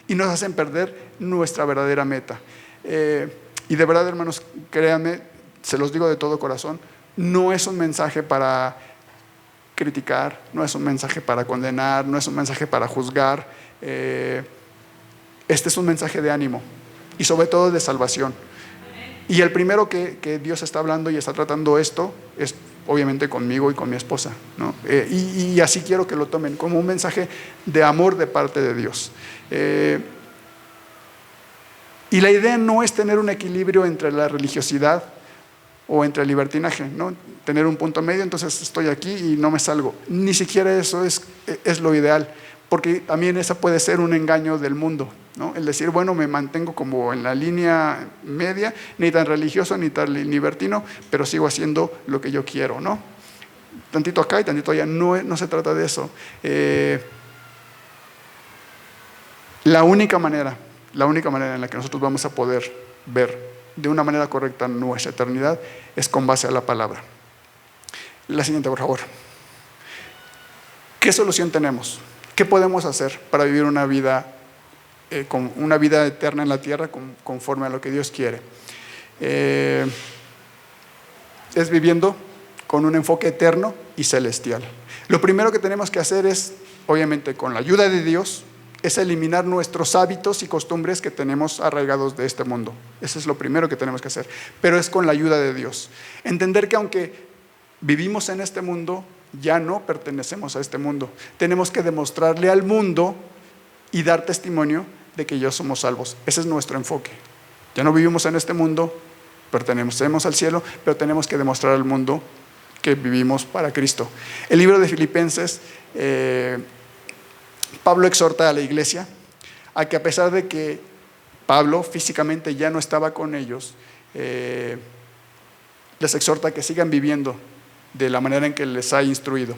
y nos hacen perder nuestra verdadera meta. Y de verdad, hermanos, créanme, se los digo de todo corazón, no es un mensaje para criticar, no es un mensaje para condenar, no es un mensaje para juzgar. Este es un mensaje de ánimo y sobre todo de salvación. Y el primero que Dios está hablando y está tratando esto es obviamente conmigo y con mi esposa, ¿no? Y así quiero que lo tomen como un mensaje de amor de parte de Dios. Y la idea no es tener un equilibrio entre la religiosidad o entre el libertinaje, ¿no? Tener un punto medio, entonces estoy aquí y no me salgo. Ni siquiera eso es lo ideal, porque también esa puede ser un engaño del mundo, ¿no? El decir, bueno, me mantengo como en la línea media, ni tan religioso ni tan libertino, pero sigo haciendo lo que yo quiero, ¿no? Tantito acá y tantito allá. No se trata de eso. La única manera en la que nosotros vamos a poder ver de una manera correcta nuestra eternidad es con base a la palabra. La siguiente, por favor. ¿Qué solución tenemos? ¿Qué podemos hacer para vivir una vida con una vida eterna en la tierra conforme a lo que Dios quiere. Es viviendo con un enfoque eterno y celestial. Lo primero que tenemos que hacer es, obviamente con la ayuda de Dios, es eliminar nuestros hábitos y costumbres que tenemos arraigados de este mundo. Eso es lo primero que tenemos que hacer, pero es con la ayuda de Dios. Entender que aunque vivimos en este mundo, ya no pertenecemos a este mundo. Tenemos que demostrarle al mundo y dar testimonio de que ya somos salvos. Ese es nuestro enfoque. Ya no vivimos en este mundo, pertenecemos al cielo, pero tenemos que demostrar al mundo que vivimos para Cristo. El libro de Filipenses, Pablo exhorta a la iglesia a que, a pesar de que Pablo físicamente ya no estaba con ellos, les exhorta a que sigan viviendo de la manera en que les ha instruido.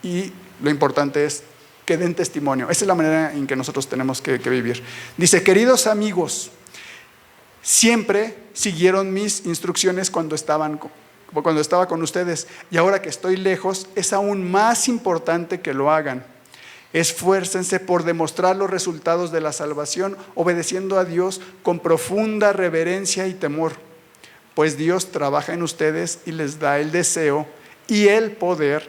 Y lo importante es que den testimonio. Esa es la manera en que nosotros tenemos que vivir. Dice: queridos amigos, siempre siguieron mis instrucciones cuando estaba con ustedes, y ahora que estoy lejos es aún más importante que lo hagan. Esfuércense por demostrar los resultados de la salvación, obedeciendo a Dios con profunda reverencia y temor, pues Dios trabaja en ustedes y les da el deseo y el poder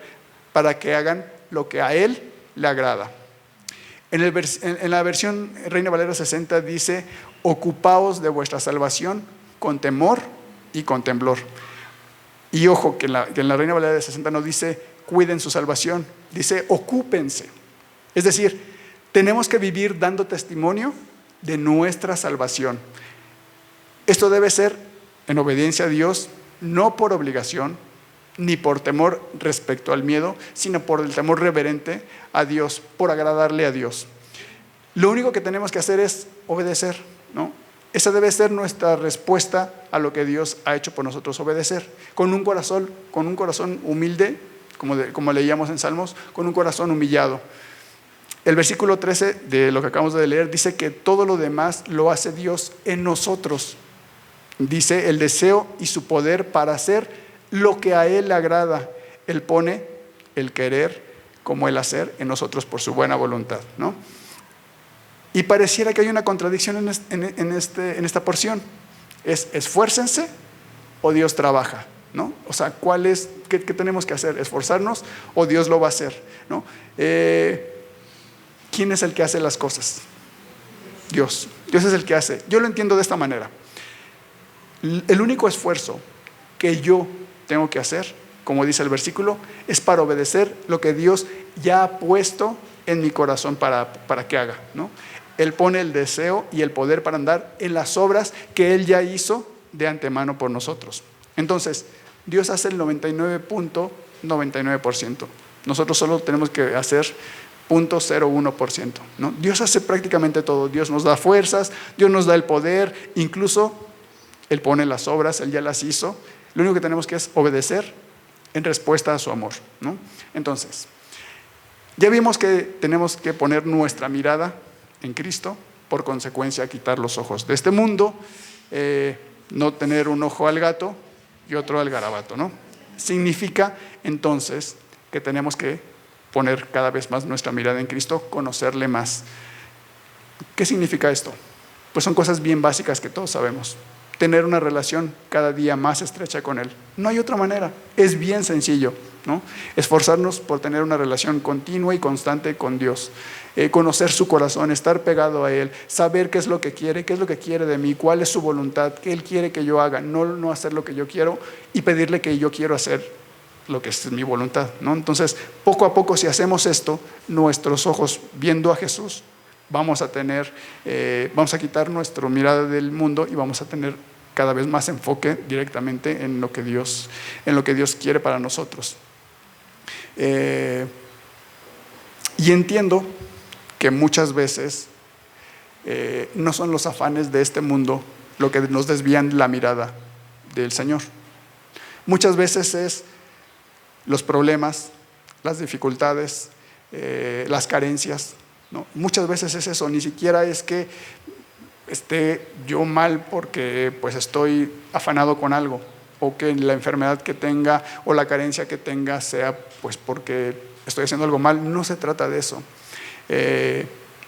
para que hagan lo que a Él le agrada. En la versión Reina Valera 60 dice: ocupaos de vuestra salvación con temor y con temblor. Y ojo, que en la Reina Valera 60 no dice cuiden su salvación, dice ocúpense. Es decir, tenemos que vivir dando testimonio de nuestra salvación. Esto debe ser en obediencia a Dios, no por obligación, ni por temor respecto al miedo, sino por el temor reverente a Dios, por agradarle a Dios. Lo único que tenemos que hacer es obedecer, ¿no? Esa debe ser nuestra respuesta a lo que Dios ha hecho por nosotros, obedecer, con un corazón humilde, como leíamos en Salmos, con un corazón humillado. El versículo 13 de lo que acabamos de leer dice que todo lo demás lo hace Dios en nosotros. Dice el deseo y su poder para hacer lo que a Él le agrada. Él pone el querer como el hacer en nosotros por su buena voluntad, ¿no? Y pareciera que hay una contradicción en esta porción. Es esfuércense o Dios trabaja, ¿no? O sea, ¿qué tenemos que hacer? ¿Esforzarnos o Dios lo va a hacer, ¿no? ¿Quién es el que hace las cosas? Dios. Dios es el que hace. Yo lo entiendo de esta manera. El único esfuerzo que yo tengo que hacer, como dice el versículo, es para obedecer lo que Dios ya ha puesto en mi corazón para que haga, ¿no? Él pone el deseo y el poder para andar en las obras que Él ya hizo de antemano por nosotros. Entonces, Dios hace el 99.99%. Nosotros solo tenemos que hacer 0.01%, ¿no? Dios hace prácticamente todo. Dios nos da fuerzas, Dios nos da el poder, incluso Él pone las obras, Él ya las hizo. Lo único que tenemos que es obedecer en respuesta a su amor, ¿no? Entonces, ya vimos que tenemos que poner nuestra mirada en Cristo, por consecuencia quitar los ojos de este mundo, no tener un ojo al gato y otro al garabato, ¿no? Significa entonces que tenemos que poner cada vez más nuestra mirada en Cristo, conocerle más. ¿Qué significa esto? Pues son cosas bien básicas que todos sabemos. Tener una relación cada día más estrecha con Él. No hay otra manera, es bien sencillo, ¿no? Esforzarnos por tener una relación continua y constante con Dios, conocer su corazón, estar pegado a Él, saber qué es lo que quiere de mí, cuál es su voluntad, qué Él quiere que yo haga, no hacer lo que yo quiero y pedirle que yo quiero hacer lo que es mi voluntad, ¿no? Entonces, poco a poco, si hacemos esto, nuestros ojos viendo a Jesús, vamos a quitar nuestra mirada del mundo y vamos a tener cada vez más enfoque directamente en lo que Dios quiere para nosotros. Y entiendo que muchas veces no son los afanes de este mundo lo que nos desvían la mirada del Señor. Muchas veces es los problemas, las dificultades, las carencias, ¿no? Muchas veces es eso, ni siquiera es que esté yo mal porque pues estoy afanado con algo, o que la enfermedad que tenga o la carencia que tenga sea pues porque estoy haciendo algo mal. No se trata de eso.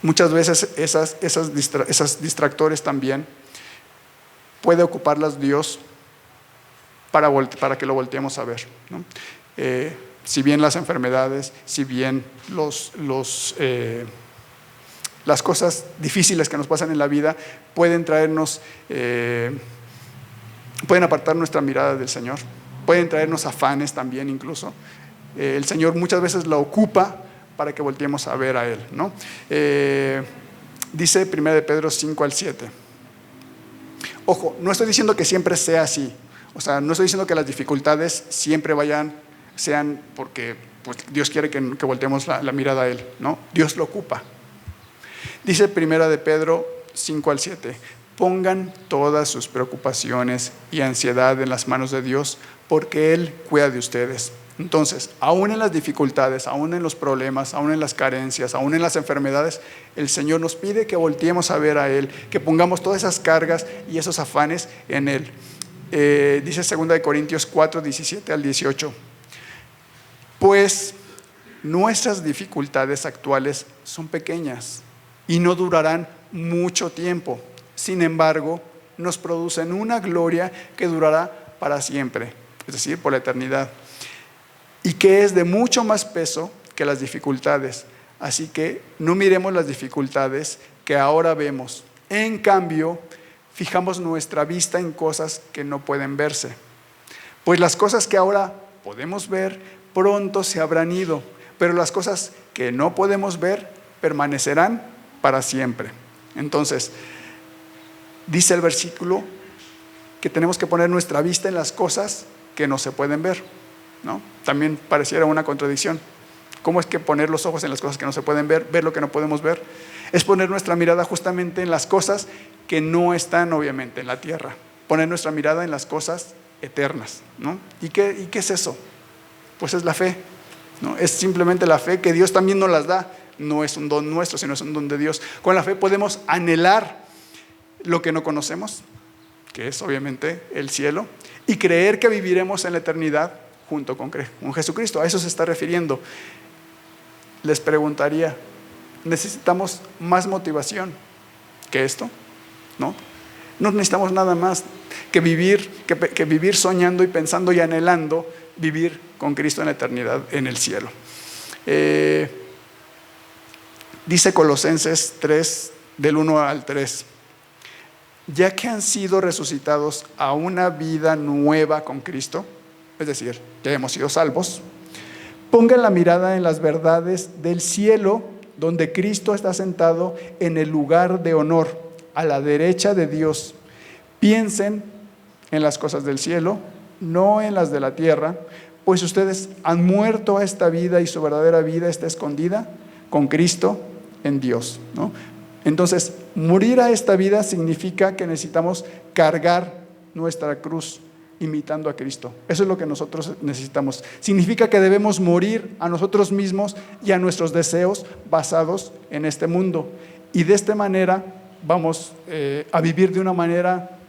Muchas veces esas distractores también puede ocuparlas Dios para que lo volteemos a ver, ¿no? Si bien las enfermedades, si bien las cosas difíciles que nos pasan en la vida pueden apartar nuestra mirada del Señor, pueden traernos afanes también incluso. El Señor muchas veces lo ocupa para que volteemos a ver a Él, ¿no? Dice 1 de Pedro 5-7. Ojo, no estoy diciendo que siempre sea así. O sea, no estoy diciendo que las dificultades siempre sean porque pues, Dios quiere que volteemos la mirada a Él, ¿no? Dios lo ocupa. Dice 1 de Pedro 5-7. Pongan todas sus preocupaciones y ansiedad en las manos de Dios, porque Él cuida de ustedes. Entonces, aún en las dificultades, aún en los problemas, aún en las carencias, aún en las enfermedades, el Señor nos pide que volteemos a ver a Él, que pongamos todas esas cargas y esos afanes en Él. Dice 2 de Corintios 4:17-18. Pues nuestras dificultades actuales son pequeñas y no durarán mucho tiempo. Sin embargo, nos producen una gloria que durará para siempre, es decir, por la eternidad, y que es de mucho más peso que las dificultades. Así que no miremos las dificultades que ahora vemos. En cambio, fijamos nuestra vista en cosas que no pueden verse. Pues las cosas que ahora podemos ver pronto se habrán ido, pero las cosas que no podemos ver permanecerán para siempre. Entonces, dice el versículo que tenemos que poner nuestra vista en las cosas que no se pueden ver, ¿no? También pareciera una contradicción. ¿Cómo es que poner los ojos en las cosas que no se pueden ver, ver lo que no podemos ver? Es poner nuestra mirada justamente en las cosas que no están obviamente en la tierra. Poner nuestra mirada en las cosas eternas, ¿no? ¿Y qué es eso? Pues es la fe, ¿no? Es simplemente la fe que Dios también nos las da. No es un don nuestro, sino es un don de Dios. Con la fe podemos anhelar lo que no conocemos, que es obviamente el cielo, y creer que viviremos en la eternidad junto con Jesucristo. A eso se está refiriendo. Les preguntaría, ¿necesitamos más motivación que esto? No necesitamos nada más que vivir soñando y pensando y anhelando vivir con Cristo en la eternidad, en el cielo. Dice Colosenses 3, del 1 al 3. Ya que han sido resucitados a una vida nueva con Cristo, es decir, ya hemos sido salvos, pongan la mirada en las verdades del cielo, donde Cristo está sentado en el lugar de honor, a la derecha de Dios. Piensen en las cosas del cielo, no en las de la tierra, pues ustedes han muerto a esta vida y su verdadera vida está escondida con Cristo en Dios, ¿no? Entonces, morir a esta vida significa que necesitamos cargar nuestra cruz imitando a Cristo. Eso es lo que nosotros necesitamos. Significa que debemos morir a nosotros mismos y a nuestros deseos basados en este mundo. Y de esta manera vamos a vivir de una manera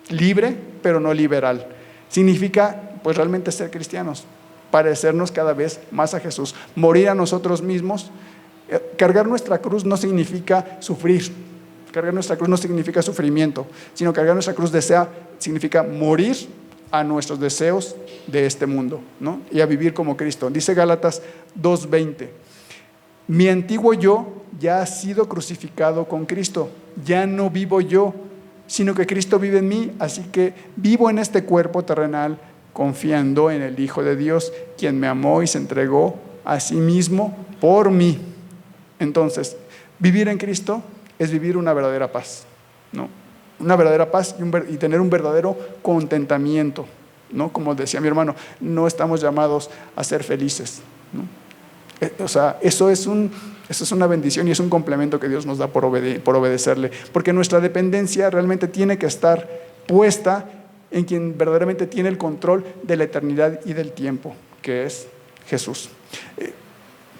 libre, pero no liberal. Significa, pues, realmente ser cristianos, parecernos cada vez más a Jesús, morir a nosotros mismos. Cargar nuestra cruz no significa sufrir, cargar nuestra cruz no significa sufrimiento, sino cargar nuestra cruz significa morir a nuestros deseos de este mundo, ¿no? Y a vivir como Cristo. Dice Gálatas 2:20, mi antiguo yo ya ha sido crucificado con Cristo, ya no vivo yo, sino que Cristo vive en mí, así que vivo en este cuerpo terrenal confiando en el Hijo de Dios, quien me amó y se entregó a sí mismo por mí. Entonces, vivir en Cristo es vivir una verdadera paz, ¿no? Una verdadera paz y tener un verdadero contentamiento, ¿no? Como decía mi hermano, no estamos llamados a ser felices, ¿no? O sea, eso es una bendición y es un complemento que Dios nos da por obedecerle, porque nuestra dependencia realmente tiene que estar puesta en quien verdaderamente tiene el control de la eternidad y del tiempo, que es Jesús.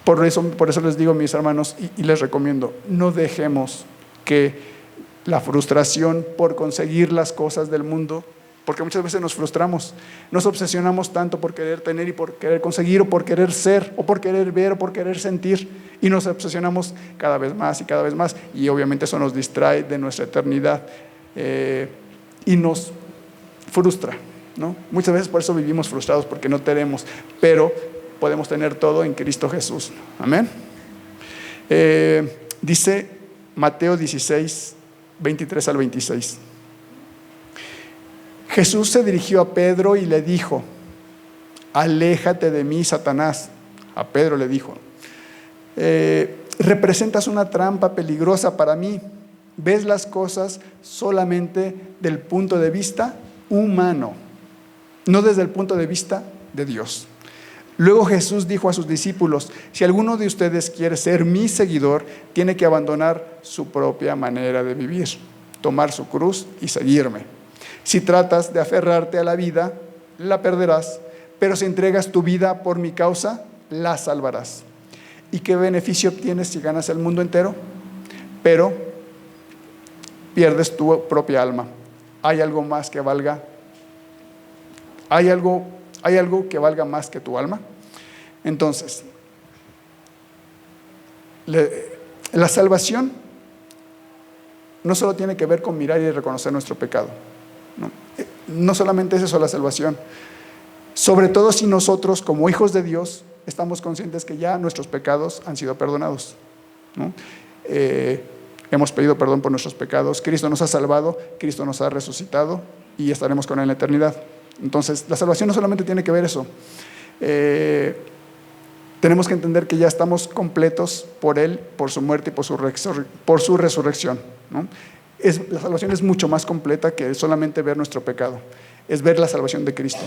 Por eso les digo, mis hermanos, y les recomiendo, no dejemos que la frustración por conseguir las cosas del mundo, porque muchas veces nos frustramos, nos obsesionamos tanto por querer tener y por querer conseguir, o por querer ser, o por querer ver, o por querer sentir, y nos obsesionamos cada vez más y obviamente eso nos distrae de nuestra eternidad y nos frustra, ¿no? Muchas veces por eso vivimos frustrados, porque no tenemos, pero podemos tener todo en Cristo Jesús. Amén. Dice Mateo 16, 23 al 26. Jesús se dirigió a Pedro y le dijo: aléjate de mí, Satanás. A Pedro le dijo: representas una trampa peligrosa para mí. Ves las cosas solamente del punto de vista humano, no desde el punto de vista de Dios. Luego Jesús dijo a sus discípulos: si alguno de ustedes quiere ser mi seguidor, tiene que abandonar su propia manera de vivir, tomar su cruz y seguirme. Si tratas de aferrarte a la vida, la perderás, pero si entregas tu vida por mi causa, la salvarás. ¿Y qué beneficio obtienes si ganas el mundo entero, pero pierdes tu propia alma? ¿Hay algo más que valga? ¿Hay algo que valga más que tu alma? Entonces, la salvación no solo tiene que ver con mirar y reconocer nuestro pecado. No solamente es eso la salvación. Sobre todo si nosotros, como hijos de Dios, estamos conscientes que ya nuestros pecados han sido perdonados, ¿no? Hemos pedido perdón por nuestros pecados. Cristo nos ha salvado, Cristo nos ha resucitado y estaremos con Él en la eternidad. Entonces, la salvación no solamente tiene que ver eso. Tenemos que entender que ya estamos completos por Él, por su muerte y por su resurrección, ¿no? La salvación es mucho más completa que solamente ver nuestro pecado. Es ver la salvación de Cristo.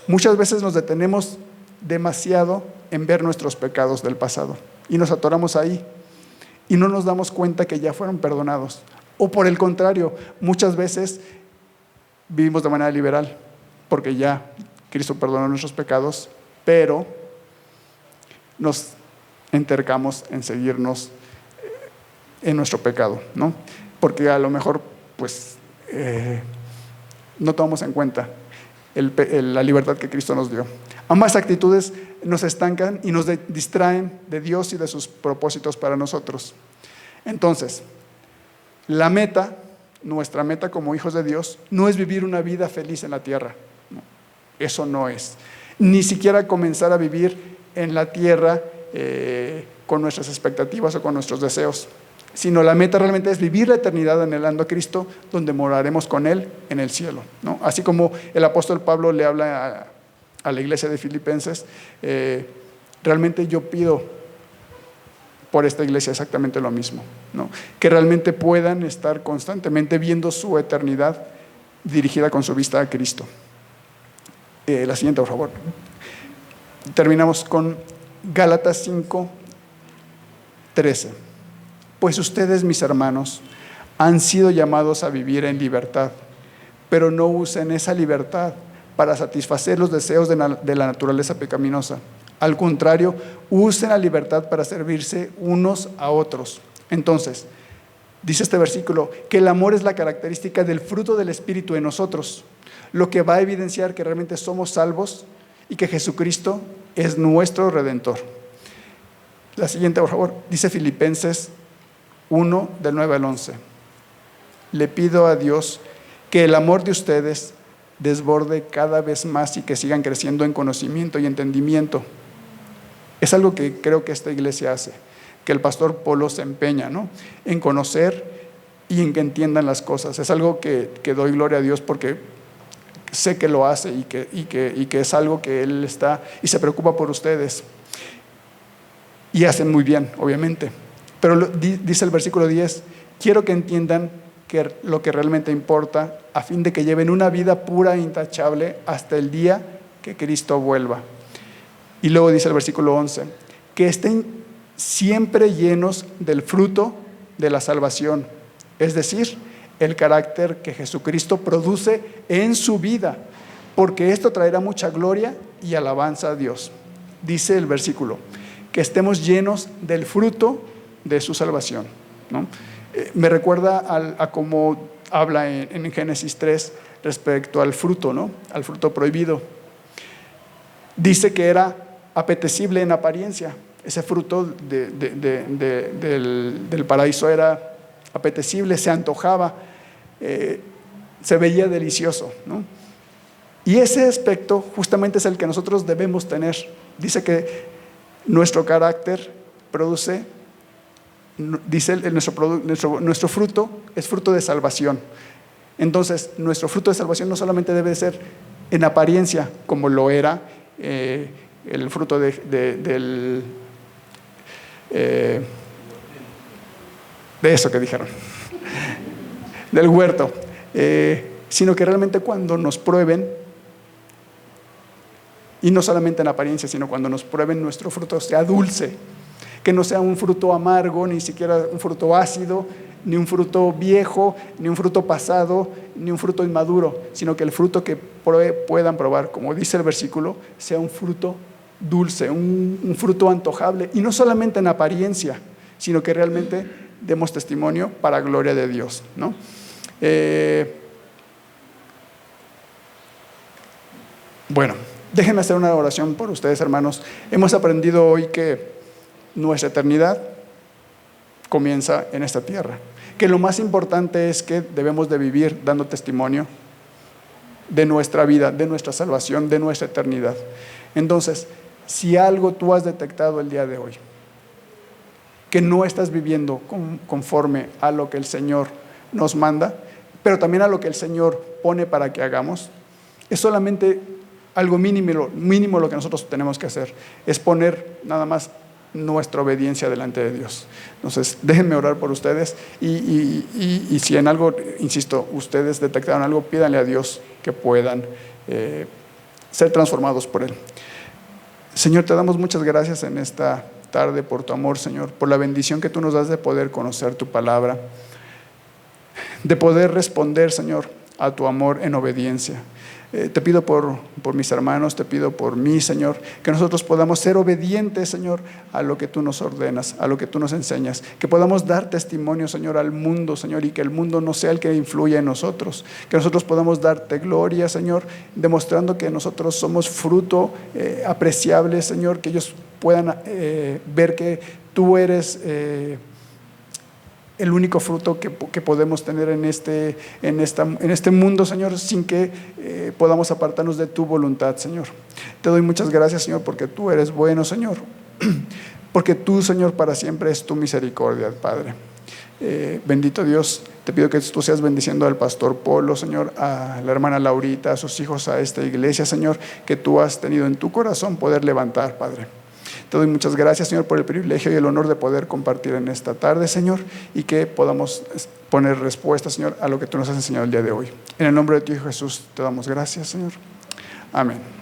Muchas veces nos detenemos demasiado en ver nuestros pecados del pasado y nos atoramos ahí y no nos damos cuenta que ya fueron perdonados. O por el contrario, muchas veces vivimos de manera liberal porque ya Cristo perdonó nuestros pecados, pero nos entercamos en seguirnos en nuestro pecado, ¿no? Porque a lo mejor pues no tomamos en cuenta la libertad que Cristo nos dio. Ambas actitudes nos estancan y nos distraen de Dios y de sus propósitos para nosotros. Entonces, nuestra meta como hijos de Dios, no es vivir una vida feliz en la tierra. No, eso no es. Ni siquiera comenzar a vivir en la tierra con nuestras expectativas o con nuestros deseos, sino la meta realmente es vivir la eternidad anhelando a Cristo, donde moraremos con Él en el cielo, ¿no? Así como el apóstol Pablo le habla a la iglesia de Filipenses, realmente yo pido por esta iglesia exactamente lo mismo, ¿no? Que realmente puedan estar constantemente viendo su eternidad dirigida con su vista a Cristo. La siguiente, por favor. Terminamos con Gálatas 5:13. Pues ustedes, mis hermanos, han sido llamados a vivir en libertad, pero no usen esa libertad para satisfacer los deseos de la naturaleza pecaminosa. Al contrario, usen la libertad para servirse unos a otros. Entonces, dice este versículo, que el amor es la característica del fruto del Espíritu en nosotros, lo que va a evidenciar que realmente somos salvos y que Jesucristo es nuestro Redentor. La siguiente, por favor, dice Filipenses 1, del 9 al 11. Le pido a Dios que el amor de ustedes desborde cada vez más y que sigan creciendo en conocimiento y entendimiento. Es algo que creo que esta iglesia hace, que el pastor Polo se empeña, ¿no?, en conocer y en que entiendan las cosas. Es algo que doy gloria a Dios porque sé que lo hace y que es algo que Él está y se preocupa por ustedes. Y hacen muy bien, obviamente. Pero dice el versículo 10, quiero que entiendan que lo que realmente importa, a fin de que lleven una vida pura e intachable hasta el día que Cristo vuelva. Y luego dice el versículo 11, que estén siempre llenos del fruto de la salvación, es decir, el carácter que Jesucristo produce en su vida, porque esto traerá mucha gloria y alabanza a Dios. Dice el versículo, que estemos llenos del fruto de su salvación, ¿no? Me recuerda a cómo habla en Génesis 3 respecto al fruto, ¿no?, al fruto prohibido. Dice que era apetecible en apariencia, Ese fruto del paraíso era apetecible, se antojaba, se veía delicioso, ¿no? Y ese aspecto justamente es el que nosotros debemos tener. Dice que nuestro carácter produce, dice nuestro fruto es fruto de salvación. Entonces, nuestro fruto de salvación no solamente debe ser en apariencia, como lo era el fruto de eso que dijeron, del huerto, sino que realmente cuando nos prueben, y no solamente en apariencia, sino cuando nos prueben, nuestro fruto sea dulce, que no sea un fruto amargo, ni siquiera un fruto ácido, ni un fruto viejo, ni un fruto pasado, ni un fruto inmaduro, sino que el fruto que puedan probar, como dice el versículo, sea un fruto dulce, un fruto antojable, y no solamente en apariencia, sino que realmente demos testimonio para gloria de Dios, ¿no? Bueno, déjenme hacer una oración por ustedes, hermanos. Hemos aprendido hoy que nuestra eternidad comienza en esta tierra, que lo más importante es que debemos de vivir dando testimonio de nuestra vida, de nuestra salvación, de nuestra eternidad. Entonces, si algo tú has detectado el día de hoy, que no estás viviendo conforme a lo que el Señor nos manda, pero también a lo que el Señor pone para que hagamos, es solamente algo mínimo lo que nosotros tenemos que hacer, es poner nada más nuestra obediencia delante de Dios. Entonces, déjenme orar por ustedes y si en algo, insisto, ustedes detectaron algo, pídanle a Dios que puedan ser transformados por Él. Señor, te damos muchas gracias en esta tarde por tu amor, Señor, por la bendición que tú nos das de poder conocer tu palabra, de poder responder, Señor, a tu amor en obediencia. Te pido por mis hermanos, te pido por mí, Señor, que nosotros podamos ser obedientes, Señor, a lo que tú nos ordenas, a lo que tú nos enseñas, que podamos dar testimonio, Señor, al mundo, Señor, y que el mundo no sea el que influya en nosotros, que nosotros podamos darte gloria, Señor, demostrando que nosotros somos fruto apreciable, Señor, que ellos puedan ver que tú eres el único fruto que podemos tener en este mundo, Señor, sin que podamos apartarnos de tu voluntad, Señor. Te doy muchas gracias, Señor, porque tú eres bueno, Señor, porque tú, Señor, para siempre es tu misericordia, Padre. Bendito Dios, te pido que tú seas bendiciendo al pastor Polo, Señor, a la hermana Laurita, a sus hijos, a esta iglesia, Señor, que tú has tenido en tu corazón poder levantar, Padre. Te doy muchas gracias, Señor, por el privilegio y el honor de poder compartir en esta tarde, Señor, y que podamos poner respuesta, Señor, a lo que tú nos has enseñado el día de hoy. En el nombre de tu Hijo Jesús te damos gracias, Señor. Amén.